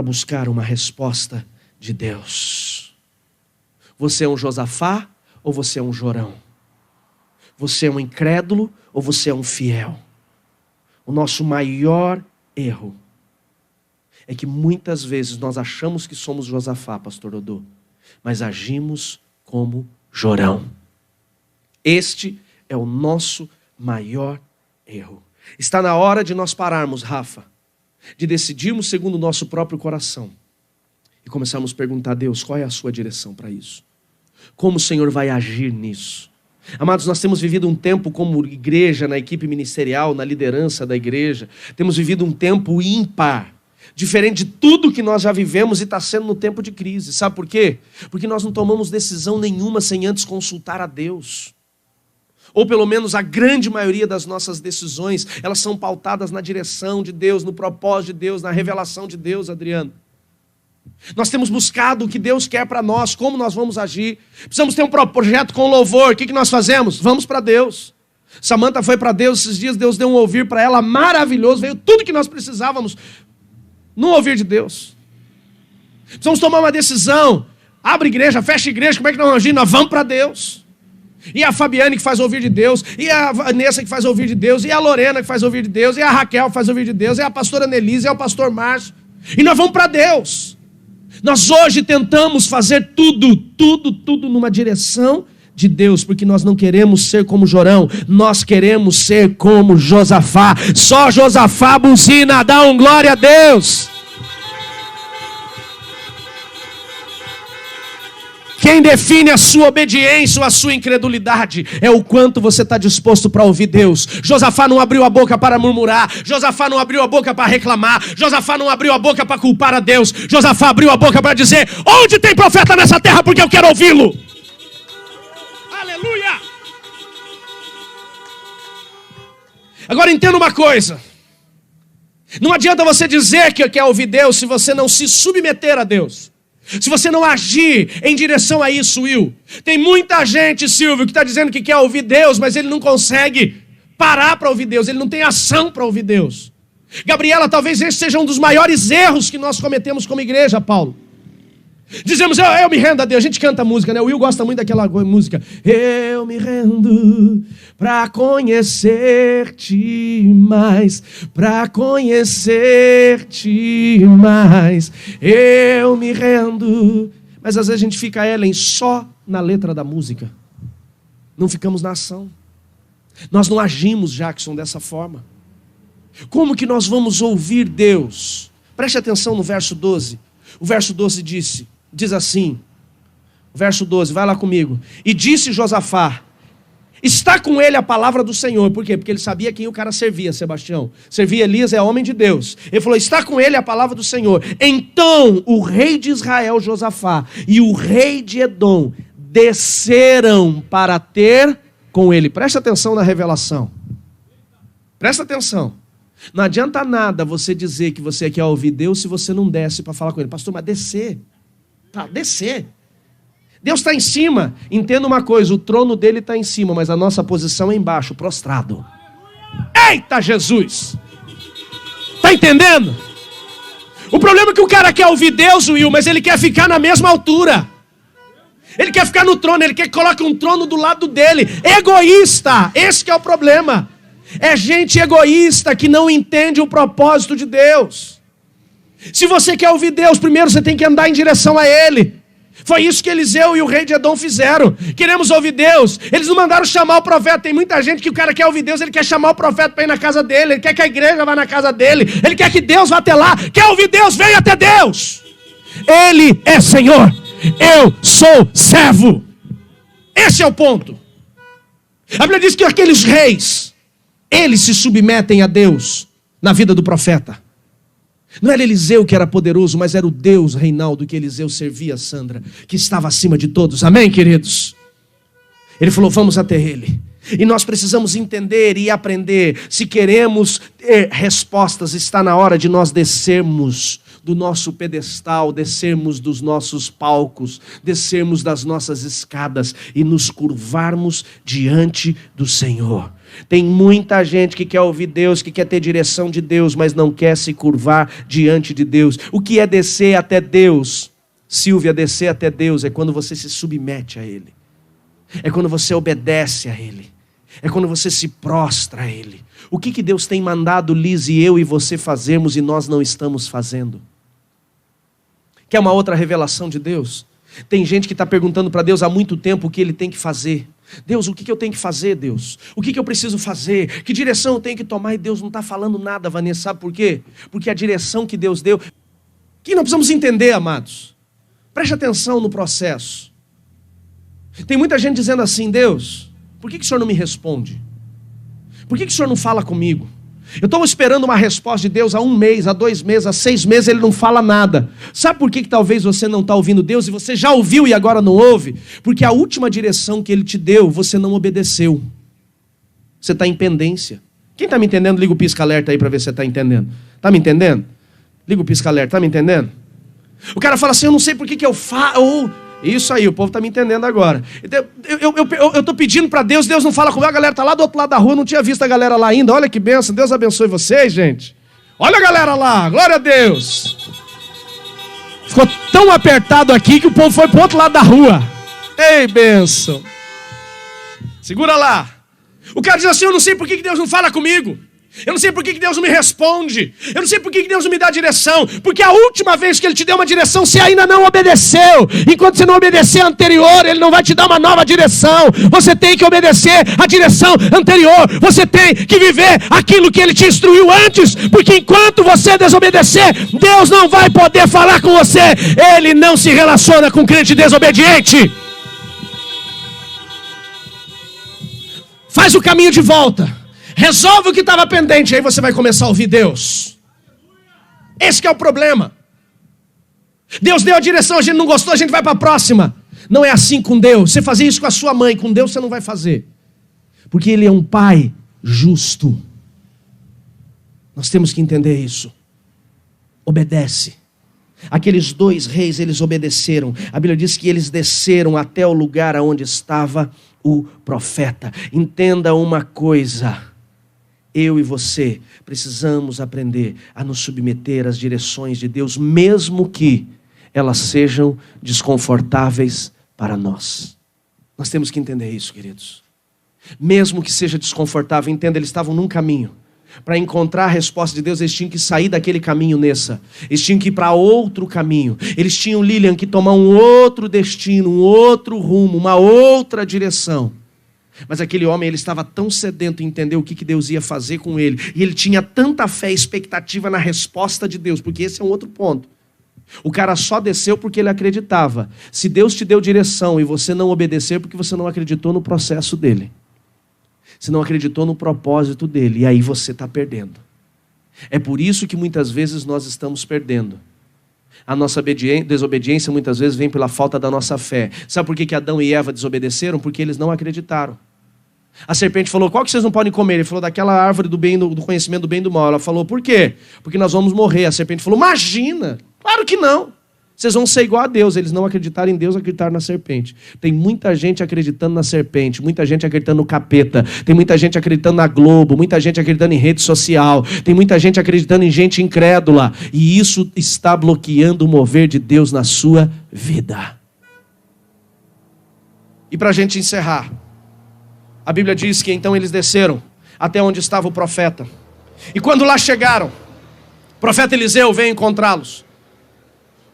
buscar uma resposta de Deus? Você é um Josafá ou você é um Jorão? Você é um incrédulo ou você é um fiel? O nosso maior erro é que muitas vezes nós achamos que somos Josafá, pastor Dodô, mas agimos como Jorão. Este é o nosso maior erro. Está na hora de nós pararmos, Rafa, de decidirmos segundo o nosso próprio coração e começarmos a perguntar a Deus, qual é a sua direção para isso? Como o Senhor vai agir nisso? Amados, nós temos vivido um tempo como igreja, na equipe ministerial, na liderança da igreja, temos vivido um tempo ímpar, diferente de tudo que nós já vivemos e está sendo no tempo de crise. Sabe por quê? Porque nós não tomamos decisão nenhuma sem antes consultar a Deus. Ou pelo menos a grande maioria das nossas decisões, elas são pautadas na direção de Deus, no propósito de Deus, na revelação de Deus, Adriano. Nós temos buscado o que Deus quer para nós, como nós vamos agir. Precisamos ter um projeto com louvor. O que nós fazemos? Vamos para Deus. Samanta foi para Deus esses dias, Deus deu um ouvir para ela maravilhoso, veio tudo que nós precisávamos no ouvir de Deus. Precisamos tomar uma decisão. Abre igreja, fecha igreja, como é que nós vamos agir? Nós vamos para Deus. E a Fabiane que faz ouvir de Deus, e a Vanessa que faz ouvir de Deus, e a Lorena que faz ouvir de Deus, e a Raquel que faz ouvir de Deus, e a pastora Nelise, e o pastor Márcio. E nós vamos para Deus. Nós hoje tentamos fazer tudo numa direção de Deus, porque nós não queremos ser como Jorão, nós queremos ser como Josafá. Só Josafá buzina, dá um glória a Deus. Quem define a sua obediência ou a sua incredulidade é o quanto você está disposto para ouvir Deus. Josafá não abriu a boca para murmurar. Josafá não abriu a boca para reclamar. Josafá não abriu a boca para culpar a Deus. Josafá abriu a boca para dizer: onde tem profeta nessa terra, porque eu quero ouvi-lo. Aleluia! Agora entenda uma coisa. Não adianta você dizer que quer ouvir Deus se você não se submeter a Deus. Se você não agir em direção a isso, Will. Tem muita gente, Silvio, que está dizendo que quer ouvir Deus, mas ele não consegue parar para ouvir Deus. Ele não tem ação para ouvir Deus. Gabriela, talvez esse seja um dos maiores erros que nós cometemos como igreja, Paulo. Dizemos, eu me rendo a Deus. A gente canta música, né? O Will gosta muito daquela música. Eu me rendo para conhecer-te mais, para conhecer-te mais. Eu me rendo. Mas às vezes a gente fica, Ellen, só na letra da música. Não ficamos na ação. Nós não agimos, Jackson, dessa forma. Como que nós vamos ouvir Deus? Preste atenção no verso 12. O verso 12 diz assim, verso 12, vai lá comigo. E disse Josafá, está com ele a palavra do Senhor. Por quê? Porque ele sabia quem o cara servia, Sebastião. Servia Elias, é homem de Deus. Ele falou, está com ele a palavra do Senhor. Então o rei de Israel, Josafá, e o rei de Edom desceram para ter com ele. Presta atenção na revelação. Presta atenção. Não adianta nada você dizer que você quer ouvir Deus se você não desce para falar com ele. Pastor, mas descer. Tá, descer. Deus está em cima. Entenda uma coisa, o trono dele está em cima, mas a nossa posição é embaixo, prostrado. Eita Jesus! Está entendendo? O problema é que o cara quer ouvir Deus, Will, mas ele quer ficar na mesma altura. Ele quer ficar no trono, ele quer que coloque um trono do lado dele. Egoísta, esse que é o problema. É gente egoísta que não entende o propósito de Deus. Se você quer ouvir Deus, primeiro você tem que andar em direção a Ele. Foi isso que Eliseu e o rei de Edom fizeram. Queremos ouvir Deus. Eles não mandaram chamar o profeta. Tem muita gente que o cara quer ouvir Deus, ele quer chamar o profeta para ir na casa dele. Ele quer que a igreja vá na casa dele. Ele quer que Deus vá até lá. Quer ouvir Deus? Venha até Deus. Ele é Senhor. Eu sou servo. Esse é o ponto. A Bíblia diz que aqueles reis, eles se submetem a Deus na vida do profeta. Não era Eliseu que era poderoso, mas era o Deus, Reinaldo, que Eliseu servia, Sandra, que estava acima de todos. Amém, queridos? Ele falou, vamos até ele. E nós precisamos entender e aprender. Se queremos ter respostas, está na hora de nós descermos do nosso pedestal, descermos dos nossos palcos, descermos das nossas escadas e nos curvarmos diante do Senhor. Tem muita gente que quer ouvir Deus, que quer ter direção de Deus, mas não quer se curvar diante de Deus. O que é descer até Deus? Silvia, descer até Deus é quando você se submete a Ele. É quando você obedece a Ele. É quando você se prostra a Ele. O que Deus tem mandado Liz e eu e você fazermos e nós não estamos fazendo? Quer uma outra revelação de Deus? Tem gente que está perguntando para Deus há muito tempo o que Ele tem que fazer. Deus, o que eu tenho que fazer, Deus? O que eu preciso fazer? Que direção eu tenho que tomar? E Deus não está falando nada, Vanessa. Sabe por quê? Porque a direção que Deus deu... Que nós precisamos entender, amados. Preste atenção no processo. Tem muita gente dizendo assim, Deus, por que o Senhor não me responde? Por que o Senhor não fala comigo? Eu estou esperando uma resposta de Deus há 1 mês, há 2 meses, há 6 meses, Ele não fala nada. Sabe por que talvez você não está ouvindo Deus e você já ouviu e agora não ouve? Porque a última direção que Ele te deu, você não obedeceu. Você está em pendência. Quem está me entendendo, liga o pisca-alerta aí para ver se você está entendendo. Está me entendendo? Liga o pisca-alerta, está me entendendo? O cara fala assim, eu não sei por que eu falo... Isso aí, o povo está me entendendo agora. Eu estou pedindo para Deus, Deus não fala comigo, a galera está lá do outro lado da rua, eu não tinha visto a galera lá ainda. Olha que bênção, Deus abençoe vocês, gente. Olha a galera lá, glória a Deus. Ficou tão apertado aqui que o povo foi para o outro lado da rua. Ei, bênção. Segura lá. O cara diz assim, eu não sei por que Deus não fala comigo. Eu não sei por que Deus não me responde. Eu não sei por que Deus não me dá direção. Porque a última vez que Ele te deu uma direção, você ainda não obedeceu. Enquanto você não obedecer a anterior, Ele não vai te dar uma nova direção. Você tem que obedecer a direção anterior. Você tem que viver aquilo que Ele te instruiu antes. Porque enquanto você desobedecer, Deus não vai poder falar com você. Ele não se relaciona com crente desobediente. Faz o caminho de volta. Resolve o que estava pendente, aí você vai começar a ouvir Deus. Esse que é o problema. Deus deu a direção, a gente não gostou, a gente vai para a próxima. Não é assim com Deus. Você fazia isso com a sua mãe, com Deus você não vai fazer. Porque Ele é um Pai justo. Nós temos que entender isso. Obedece. Aqueles 2 reis, eles obedeceram. A Bíblia diz que eles desceram até o lugar onde estava o profeta. Entenda uma coisa. Eu e você precisamos aprender a nos submeter às direções de Deus, mesmo que elas sejam desconfortáveis para nós. Nós temos que entender isso, queridos. Mesmo que seja desconfortável, entenda, eles estavam num caminho. Para encontrar a resposta de Deus, eles tinham que sair daquele caminho nessa. Eles tinham que ir para outro caminho. Eles tinham, Lilian, que tomar um outro destino, um outro rumo, uma outra direção. Mas aquele homem, ele estava tão sedento em entender o que Deus ia fazer com ele. E ele tinha tanta fé e expectativa na resposta de Deus, porque esse é um outro ponto. O cara só desceu porque ele acreditava. Se Deus te deu direção e você não obedecer, porque você não acreditou no processo dele. Você não acreditou no propósito dele, e aí você está perdendo. É por isso que muitas vezes nós estamos perdendo. A nossa desobediência muitas vezes vem pela falta da nossa fé. Sabe por que Adão e Eva desobedeceram? Porque eles não acreditaram. A serpente falou, qual que vocês não podem comer? Ele falou, daquela árvore do conhecimento do bem e do mal. Ela falou, por quê? Porque nós vamos morrer. A serpente falou, imagina, claro que não. Vocês vão ser igual a Deus. Eles não acreditaram em Deus, acreditaram na serpente. Tem muita gente acreditando na serpente, muita gente acreditando no capeta, tem muita gente acreditando na Globo, muita gente acreditando em rede social, tem muita gente acreditando em gente incrédula, e isso está bloqueando o mover de Deus na sua vida. E para a gente encerrar, a Bíblia diz que então eles desceram até onde estava o profeta. E quando lá chegaram, o profeta Eliseu veio encontrá-los.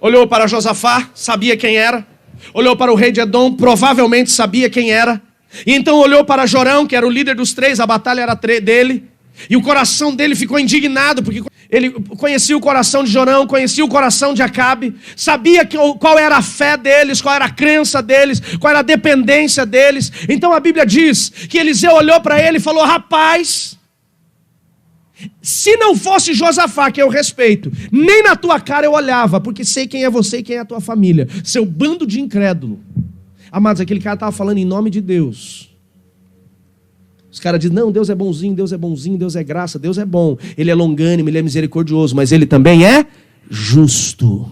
Olhou para Josafá, sabia quem era. Olhou para o rei de Edom, provavelmente sabia quem era. E então olhou para Jorão, que era o líder dos 3, a batalha era dele. E o coração dele ficou indignado, porque ele conhecia o coração de Jorão, conhecia o coração de Acabe, sabia qual era a fé deles, qual era a crença deles, qual era a dependência deles. Então a Bíblia diz que Eliseu olhou para ele e falou, rapaz, se não fosse Josafá, que eu respeito, nem na tua cara eu olhava, porque sei quem é você e quem é a tua família, seu bando de incrédulo. Amados, aquele cara estava falando em nome de Deus. Os caras dizem, não, Deus é bonzinho, Deus é bonzinho, Deus é graça, Deus é bom. Ele é longânimo, Ele é misericordioso, mas Ele também é justo.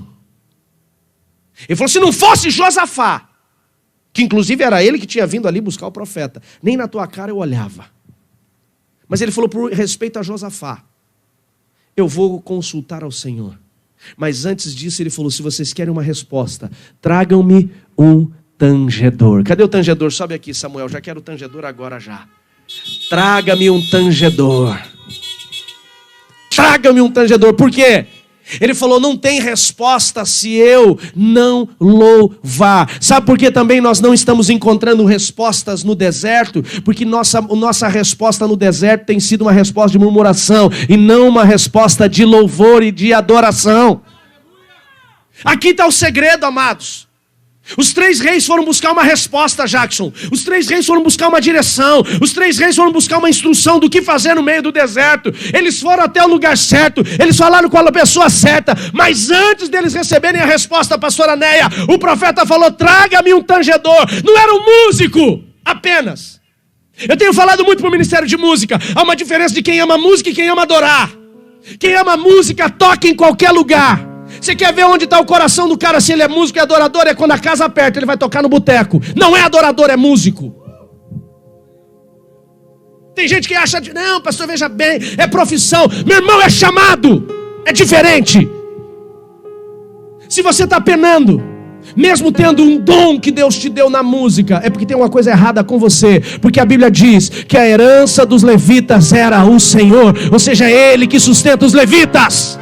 Ele falou, se não fosse Josafá, que inclusive era ele que tinha vindo ali buscar o profeta, nem na tua cara eu olhava. Mas ele falou, por respeito a Josafá, eu vou consultar ao Senhor. Mas antes disso ele falou, se vocês querem uma resposta, tragam-me um tangedor. Cadê o tangedor? Sobe aqui, Samuel, já quero o tangedor agora já. Traga-me um tangedor. Traga-me um tangedor. Por quê? Ele falou, não tem resposta se eu não louvar. Sabe por que também nós não estamos encontrando respostas no deserto? Porque nossa resposta no deserto tem sido uma resposta de murmuração e não uma resposta de louvor e de adoração. Aqui está o segredo, amados. Os 3 reis foram buscar uma resposta, Jackson. Os 3 reis foram buscar uma direção. Os 3 reis foram buscar uma instrução do que fazer no meio do deserto. Eles foram até o lugar certo. Eles falaram com a pessoa certa. Mas antes deles receberem a resposta, pastora Neia, o profeta falou, traga-me um tangedor. Não era um músico apenas. Eu tenho falado muito para o Ministério de Música. Há uma diferença de quem ama música e quem ama adorar. Quem ama música toca em qualquer lugar. Você quer ver onde está o coração do cara, se ele é músico e adorador? É quando a casa aperta, ele vai tocar no boteco. Não é adorador, é músico. Tem gente que acha, não, pastor, veja bem, é profissão. Meu irmão, é chamado. É diferente. Se você está penando, mesmo tendo um dom que Deus te deu na música, é porque tem uma coisa errada com você. Porque a Bíblia diz que a herança dos levitas era o Senhor. Ou seja, é Ele que sustenta os levitas.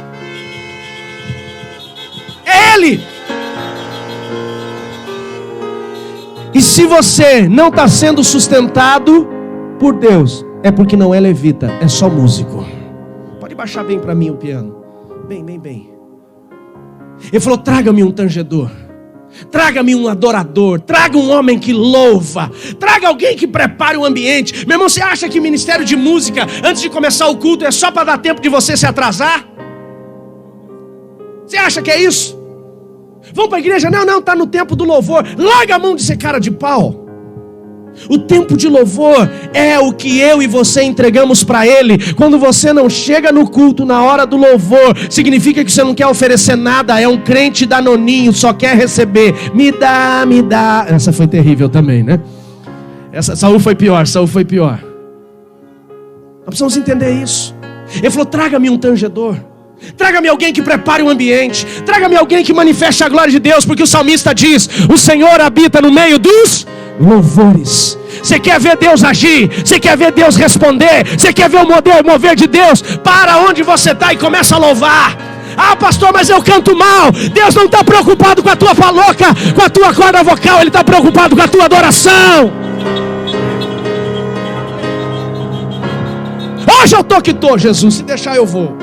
É Ele. E se você não está sendo sustentado por Deus, é porque não é levita, é só músico. Pode baixar bem para mim o piano. Bem, bem, bem. Ele falou, traga-me um tangedor. Traga-me um adorador. Traga um homem que louva. Traga alguém que prepare o ambiente. Meu irmão, você acha que ministério de música, antes de começar o culto, é só para dar tempo de você se atrasar? Você acha que é isso? Vamos para a igreja? Não, está no tempo do louvor. Larga a mão de ser cara de pau. O tempo de louvor é o que eu e você entregamos para Ele. Quando você não chega no culto na hora do louvor, significa que você não quer oferecer nada. É um crente danoninho, só quer receber. Me dá, me dá. Essa foi terrível também, né? Saul foi pior. Nós precisamos entender isso. Ele falou, traga-me um tangedor. Traga-me alguém que prepare o ambiente. Traga-me alguém que manifeste a glória de Deus. Porque o salmista diz, o Senhor habita no meio dos louvores. Você quer ver Deus agir? Você quer ver Deus responder? Você quer ver o mover de Deus? Para onde você está e começa a louvar. Ah, pastor, mas eu canto mal. Deus não está preocupado com a tua paloca, com a tua corda vocal. Ele está preocupado com a tua adoração. Hoje eu tô que tô, Jesus. Se deixar eu vou.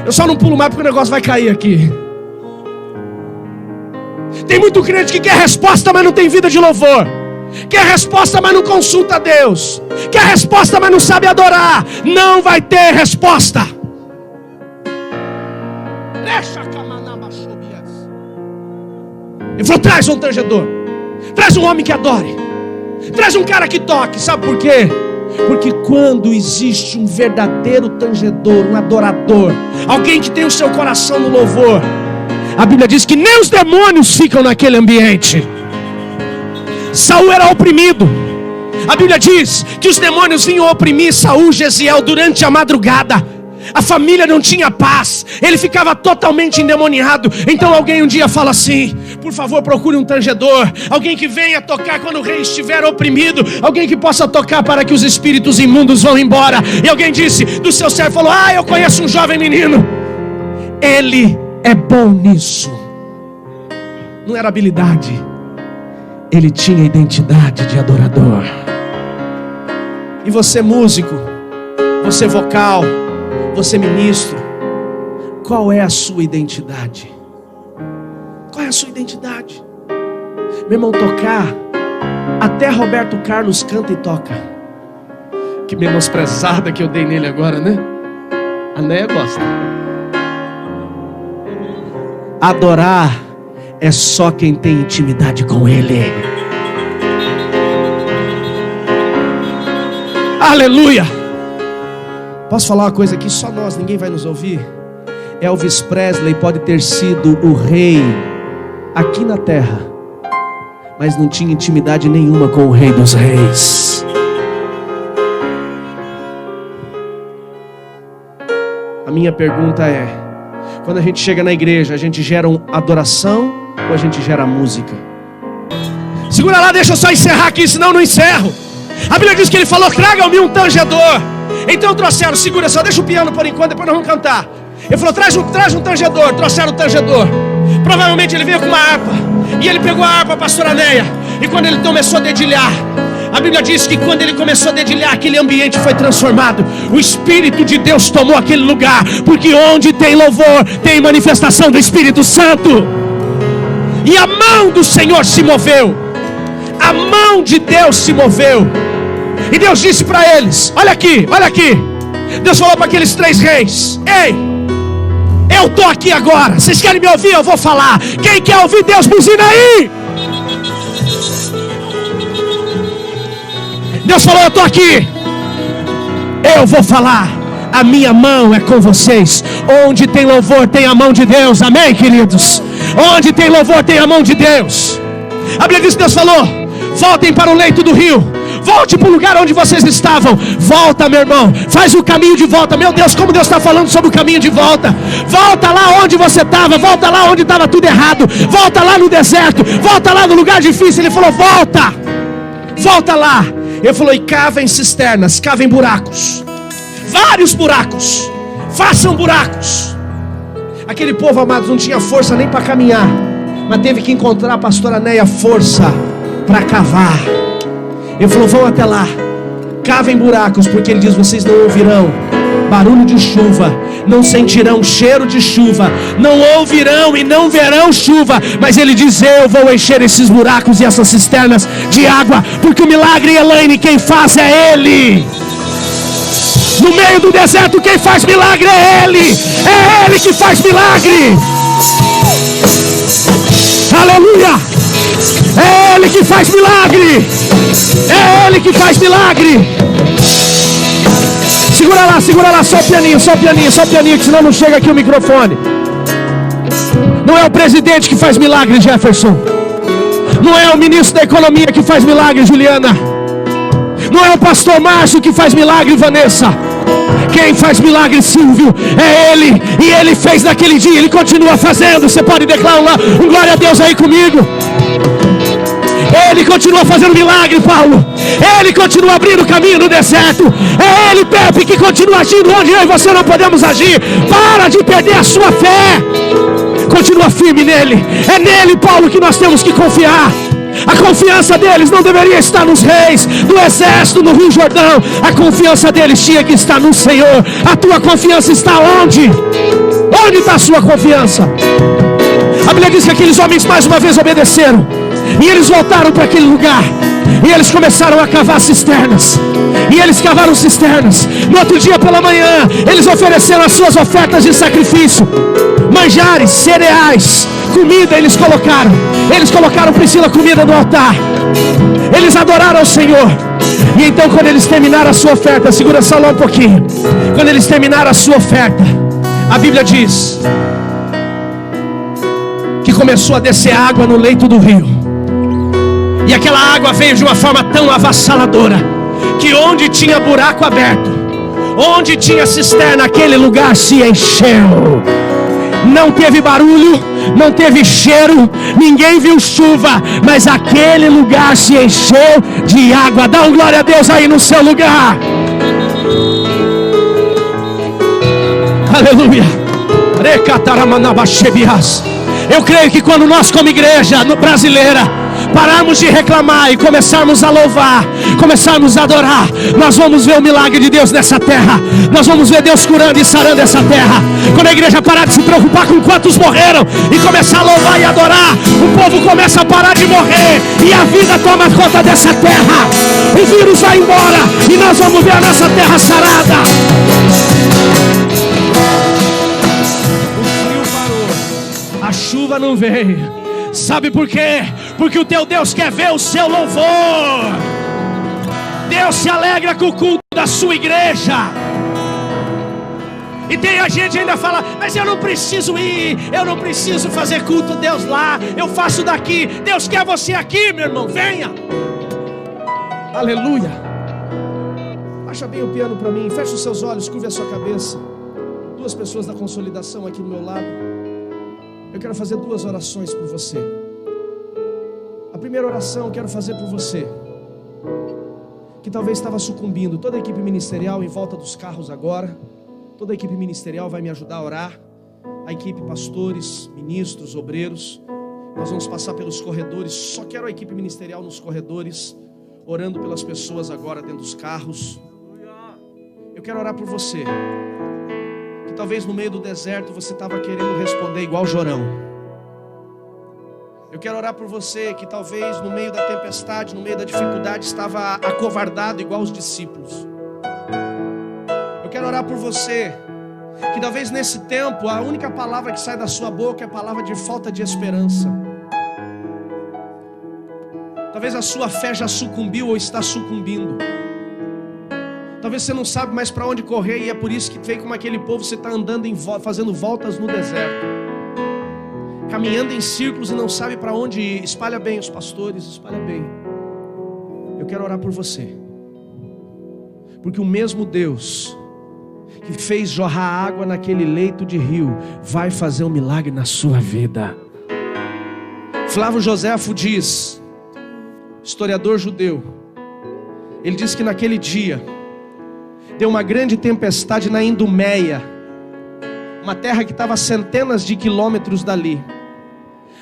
Eu só não pulo mais porque o negócio vai cair aqui. Tem muito crente que quer resposta, mas não tem vida de louvor. Quer resposta, mas não consulta a Deus. Quer resposta, mas não sabe adorar. Não vai ter resposta. Ele falou, traz um tangedor. Traz um homem que adore. Traz um cara que toque. Sabe por quê? Porque quando existe um verdadeiro tangedor, um adorador, alguém que tem o seu coração no louvor, a Bíblia diz que nem os demônios ficam naquele ambiente. Saul era oprimido. A Bíblia diz que os demônios vinham oprimir Saul, Jesiel, durante a madrugada. A família não tinha paz. Ele ficava totalmente endemoniado. Então alguém um dia fala assim, por favor procure um tangedor. Alguém que venha tocar quando o rei estiver oprimido. Alguém que possa tocar para que os espíritos imundos vão embora. E alguém disse, do seu servo, falou, eu conheço um jovem menino. Ele é bom nisso. Não era habilidade. Ele tinha identidade de adorador. E você músico, você vocal, você ministro, qual é a sua identidade? Qual é a sua identidade? Meu irmão, tocar, até Roberto Carlos canta e toca. Que menosprezada que eu dei nele agora, né? A Neia gosta. Adorar é só quem tem intimidade com Ele. Aleluia! Posso falar uma coisa aqui? Só nós, ninguém vai nos ouvir. Elvis Presley pode ter sido o rei aqui na terra, mas não tinha intimidade nenhuma com o Rei dos Reis. A minha pergunta é, quando a gente chega na igreja, a gente gera uma adoração ou a gente gera música? Segura lá, deixa eu só encerrar aqui, senão eu não encerro. A Bíblia diz que ele falou, traga-me um tangedor. Então trouxeram, segura só, deixa o piano por enquanto, depois nós vamos cantar. Ele falou, traz um tangedor. Trouxeram o tangedor. Provavelmente ele veio com uma harpa. E ele pegou a harpa, pastor Aneia. E quando ele começou a dedilhar, a Bíblia diz que quando ele começou a dedilhar, aquele ambiente foi transformado. O Espírito de Deus tomou aquele lugar. Porque onde tem louvor, tem manifestação do Espírito Santo. E a mão do Senhor se moveu. A mão de Deus se moveu. E Deus disse para eles, olha aqui. Deus falou para aqueles 3 reis, ei, eu estou aqui agora. Vocês querem me ouvir? Eu vou falar. Quem quer ouvir Deus, buzina aí. Deus falou, eu estou aqui. Eu vou falar. A minha mão é com vocês. Onde tem louvor tem a mão de Deus. Amém, queridos? Onde tem louvor tem a mão de Deus. A Bíblia diz que Deus falou, voltem para o leito do rio. Volte para o lugar onde vocês estavam. Volta, meu irmão, faz o caminho de volta. Meu Deus, como Deus está falando sobre o caminho de volta. Volta lá onde você estava. Volta lá onde estava tudo errado. Volta lá no deserto. Volta lá no lugar difícil. Ele falou, volta lá. Ele falou, e cavem cisternas, cavem buracos. Vários buracos. Façam buracos. Aquele povo, amados, não tinha força nem para caminhar, mas teve que encontrar a pastora Neia força para cavar. Ele falou, vão até lá, cavem buracos, porque ele diz, vocês não ouvirão barulho de chuva, não sentirão cheiro de chuva, não ouvirão e não verão chuva, mas ele diz, eu vou encher esses buracos e essas cisternas de água, porque o milagre, Elaine, quem faz é Ele. No meio do deserto, quem faz milagre é Ele que faz milagre. Aleluia. É Ele que faz milagre. É Ele que faz milagre. Segura lá, só o pianinho, que senão não chega aqui o microfone. Não é o presidente que faz milagre, Jefferson. Não é o ministro da economia que faz milagre, Juliana. Não é o pastor Márcio que faz milagre, Vanessa. Quem faz milagre, Silvio, é Ele. E Ele fez naquele dia, Ele continua fazendo. Você pode declarar um glória a Deus aí comigo. Ele continua fazendo milagre, Paulo. Ele continua abrindo caminho no deserto. É Ele, Pepe, que continua agindo onde eu e você não podemos agir. Para de perder a sua fé. Continua firme nele. É nele, Paulo, que nós temos que confiar. A confiança deles não deveria estar nos reis, no exército, no Rio Jordão. A confiança deles tinha que estar no Senhor. A tua confiança está onde? Onde está a sua confiança? A Bíblia diz que aqueles homens mais uma vez obedeceram. E eles voltaram para aquele lugar. E eles começaram a cavar cisternas. E eles cavaram cisternas. No outro dia pela manhã, eles ofereceram as suas ofertas de sacrifício. Manjares, cereais, comida eles colocaram. Eles colocaram, Priscila, comida no altar. Eles adoraram ao Senhor. E então quando eles terminaram a sua oferta, segura só lá um pouquinho. Quando eles terminaram a sua oferta, a Bíblia diz que começou a descer água no leito do rio. E aquela água veio de uma forma tão avassaladora, que onde tinha buraco aberto, onde tinha cisterna, aquele lugar se encheu. Não teve barulho, não teve cheiro, ninguém viu chuva, mas aquele lugar se encheu de água. Dá um glória a Deus aí no seu lugar. Aleluia. Eu creio que quando nós como igreja brasileira pararmos de reclamar e começarmos a louvar, começarmos a adorar, nós vamos ver o milagre de Deus nessa terra. Nós vamos ver Deus curando e sarando essa terra. Quando a igreja parar de se preocupar com quantos morreram e começar a louvar e adorar, o povo começa a parar de morrer e a vida toma conta dessa terra. O vírus vai embora e nós vamos ver a nossa terra sarada. O frio parou, a chuva não veio. Sabe por quê? Porque o teu Deus quer ver o seu louvor. Deus se alegra com o culto da sua igreja. E tem a gente ainda fala: mas eu não preciso ir, eu não preciso fazer culto a Deus lá, eu faço daqui. Deus quer você aqui, meu irmão, venha. Aleluia. Baixa bem o piano para mim, fecha os seus olhos, curva a sua cabeça. Duas pessoas da consolidação aqui do meu lado. Eu quero fazer duas orações por você. A primeira oração eu quero fazer por você que talvez estava sucumbindo. Toda a equipe ministerial em volta dos carros agora. Toda a equipe ministerial vai me ajudar a orar. A equipe, pastores, ministros, obreiros. Nós vamos passar pelos corredores. Só quero a equipe ministerial nos corredores, orando pelas pessoas agora dentro dos carros. Eu quero orar por você que talvez no meio do deserto você estava querendo responder igual Jorão. Eu quero orar por você que talvez no meio da tempestade, no meio da dificuldade, estava acovardado igual os discípulos. Eu quero orar por você que talvez nesse tempo a única palavra que sai da sua boca é a palavra de falta de esperança. Talvez a sua fé já sucumbiu ou está sucumbindo. Talvez você não sabe mais para onde correr e é por isso que veio como aquele povo, você está andando fazendo voltas no deserto, caminhando em círculos e não sabe para onde ir. Espalha bem os pastores, espalha bem. Eu quero orar por você, porque o mesmo Deus que fez jorrar água naquele leito de rio vai fazer um milagre na sua vida. Flávio Joséfo diz, historiador judeu, ele diz que naquele dia deu uma grande tempestade na Idumeia, uma terra que estava a centenas de quilômetros dali.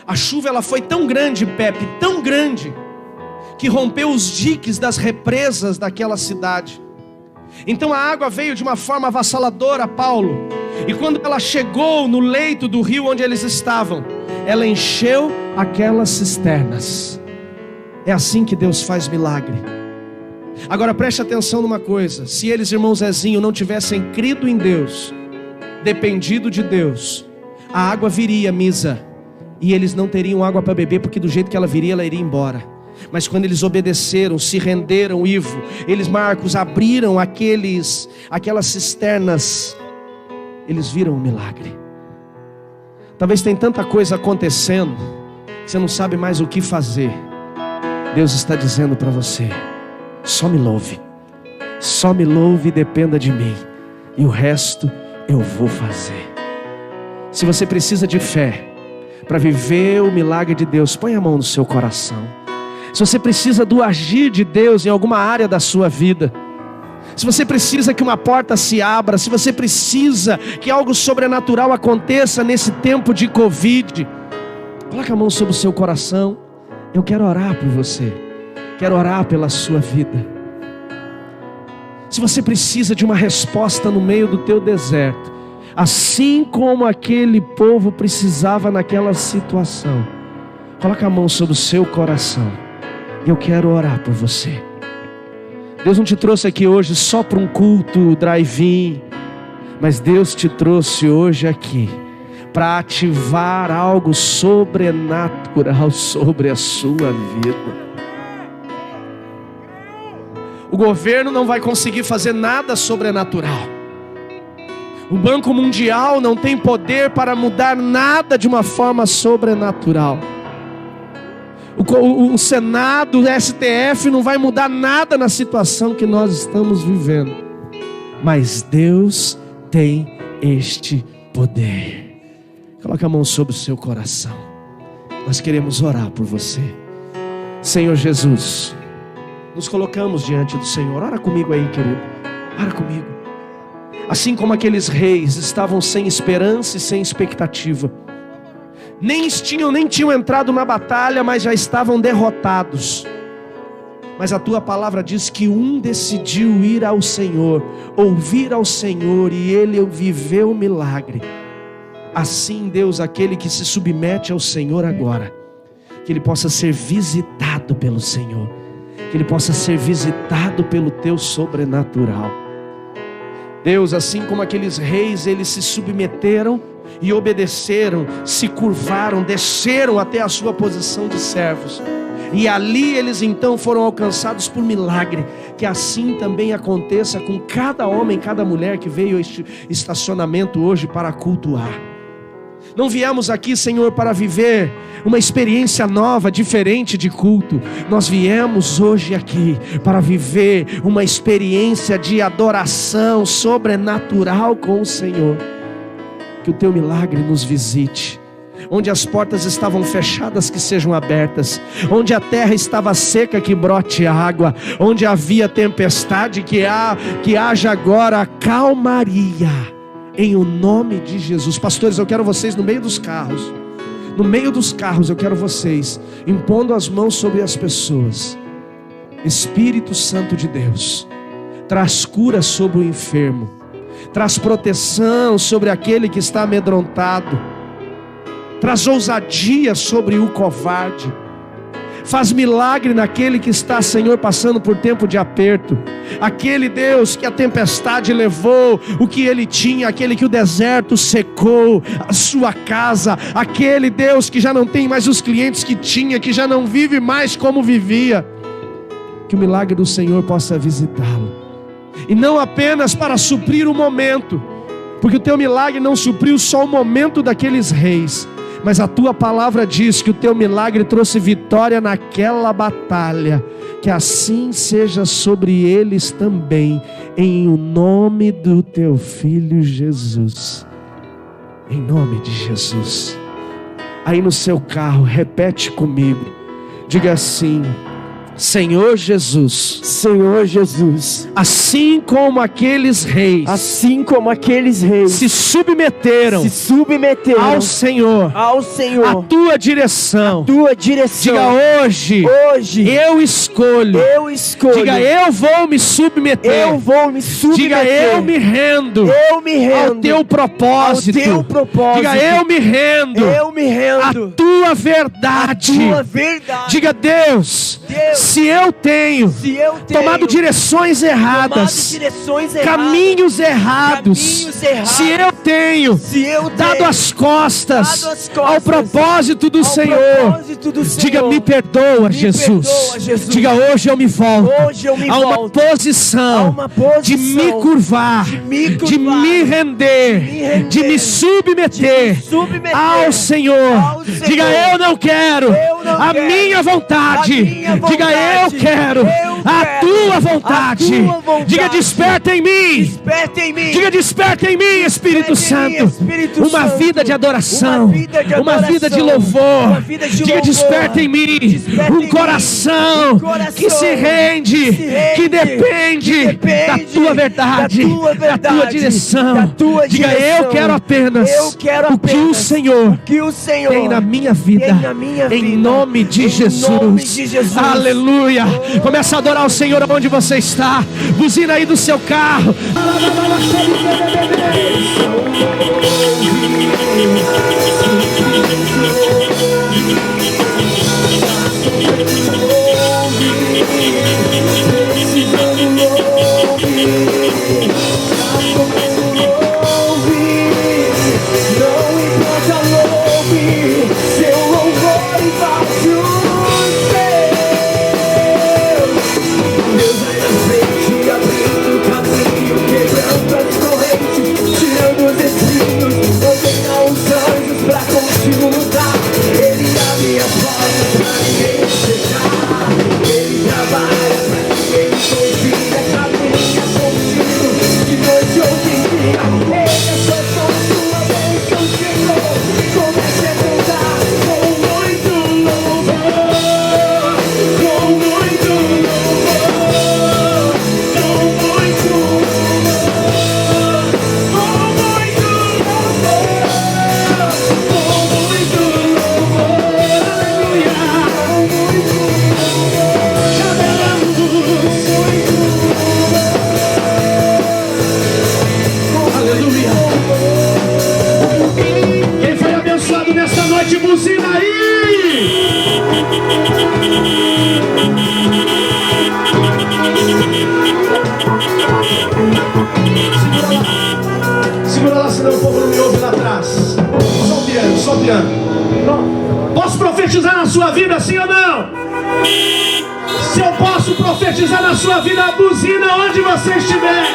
A chuva ela foi tão grande, Pepe, tão grande, que rompeu os diques das represas daquela cidade. Então a água veio de uma forma avassaladora, Paulo, e quando ela chegou no leito do rio onde eles estavam, ela encheu aquelas cisternas. É assim que Deus faz milagre. Agora preste atenção numa coisa: se eles, irmão Zezinho, não tivessem crido em Deus, dependido de Deus, a água viria, Misa, e eles não teriam água para beber, porque do jeito que ela viria, ela iria embora. Mas quando eles obedeceram, se renderam, Ivo, eles, Marcos, abriram aquelas cisternas, eles viram um milagre. Talvez tem tanta coisa acontecendo, que você não sabe mais o que fazer. Deus está dizendo para você: só me louve e dependa de mim, e o resto eu vou fazer. Se você precisa de fé para viver o milagre de Deus, põe a mão no seu coração. Se você precisa do agir de Deus em alguma área da sua vida, se você precisa que uma porta se abra, se você precisa que algo sobrenatural aconteça nesse tempo de Covid, coloca a mão sobre o seu coração. Eu quero orar por você, quero orar pela sua vida. Se você precisa de uma resposta no meio do teu deserto, assim como aquele povo precisava naquela situação, coloca a mão sobre o seu coração. Eu quero orar por você. Deus não te trouxe aqui hoje só para um culto drive-in, mas Deus te trouxe hoje aqui para ativar algo sobrenatural sobre a sua vida. O governo não vai conseguir fazer nada sobrenatural. O Banco Mundial não tem poder para mudar nada de uma forma sobrenatural. O Senado, o STF não vai mudar nada na situação que nós estamos vivendo. Mas Deus tem este poder. Coloca a mão sobre o seu coração. Nós queremos orar por você. Senhor Jesus, nos colocamos diante do Senhor. Ora comigo aí, querido. Ora comigo. Assim como aqueles reis estavam sem esperança e sem expectativa, nem tinham entrado na batalha, mas já estavam derrotados. Mas a tua palavra diz que um decidiu ir ao Senhor, ouvir ao Senhor, e ele viveu o milagre. Assim, Deus, aquele que se submete ao Senhor agora, que ele possa ser visitado pelo Senhor, que ele possa ser visitado pelo teu sobrenatural. Deus, assim como aqueles reis, eles se submeteram e obedeceram, se curvaram, desceram até a sua posição de servos, e ali eles então foram alcançados por milagre. Que assim também aconteça com cada homem, cada mulher que veio a este estacionamento hoje para cultuar. Não viemos aqui, Senhor, para viver uma experiência nova, diferente de culto. Nós viemos hoje aqui para viver uma experiência de adoração sobrenatural com o Senhor. Que o teu milagre nos visite. Onde as portas estavam fechadas, que sejam abertas. Onde a terra estava seca, que brote água. Onde havia tempestade, que haja agora calmaria. Em o nome de Jesus. Pastores, eu quero vocês no meio dos carros. No meio dos carros eu quero vocês impondo as mãos sobre as pessoas. Espírito Santo de Deus, traz cura sobre o enfermo, traz proteção sobre aquele que está amedrontado, traz ousadia sobre o covarde. Faz milagre naquele que está, Senhor, passando por tempo de aperto. Aquele Deus que a tempestade levou o que ele tinha, aquele que o deserto secou a sua casa, aquele Deus que já não tem mais os clientes que tinha, que já não vive mais como vivia. Que o milagre do Senhor possa visitá-lo, e não apenas para suprir o momento, porque o teu milagre não supriu só o momento daqueles reis, mas a tua palavra diz que o teu milagre trouxe vitória naquela batalha. Que assim seja sobre eles também, em o nome do teu Filho Jesus. Em nome de Jesus. Aí no seu carro, repete comigo. Diga assim: Senhor Jesus, Senhor Jesus, assim como aqueles reis se submeteram ao Senhor, a tua direção, diga hoje eu escolho, diga eu vou me submeter, diga eu me rendo ao teu propósito, diga eu me rendo à tua verdade, diga Deus, Se eu tenho tomado direções erradas, caminhos errados, se eu tenho dado as costas ao propósito do Senhor, diga: me perdoa, Jesus. Diga: hoje eu me volto a uma posição de me curvar, de me render, de me submeter ao Senhor. Diga: eu não quero a minha vontade. Diga: eu quero a tua vontade. Diga: desperta em mim. Diga: desperta em mim, Espírito Santo, uma vida de adoração, uma vida de louvor. Diga: desperta em mim um coração que se rende, que depende da tua verdade, da tua direção. Diga: eu quero apenas o que o Senhor tem na minha vida, em nome de Jesus. Aleluia. Começa a adorar o Senhor onde você está. Buzina aí do seu carro. Posso profetizar na sua vida, sim ou não? Se eu posso profetizar na sua vida, a buzina onde você estiver.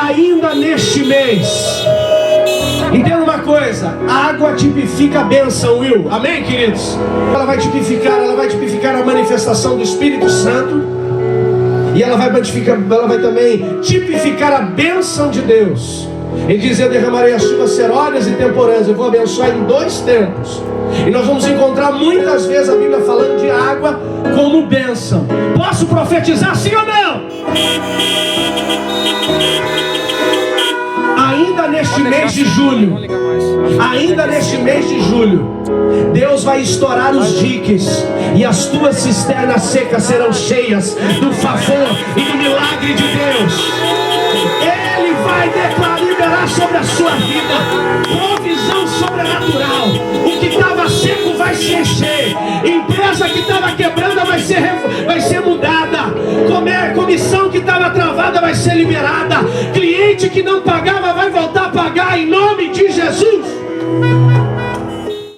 Ainda neste mês, entenda uma coisa: a água tipifica a bênção, Will. Amém, queridos? Ela vai tipificar a manifestação do Espírito Santo. E ela vai também tipificar a bênção de Deus. Ele diz: eu derramarei as chuvas serôdias e temporãs. Eu vou abençoar em 2 tempos. E nós vamos encontrar muitas vezes a Bíblia falando de água como bênção. Posso profetizar, sim ou não? Ainda neste mês de julho, Deus vai estourar os diques, e as tuas cisternas secas serão cheias do favor e do milagre de Deus. Ele vai liberar sobre a sua vida provisão sobrenatural. O que estava seco vai se encher. Empresa que estava quebrando vai ser mudada. Comissão que estava travada vai ser liberada. Cliente que não pagava vai voltar a pagar em nome de Jesus.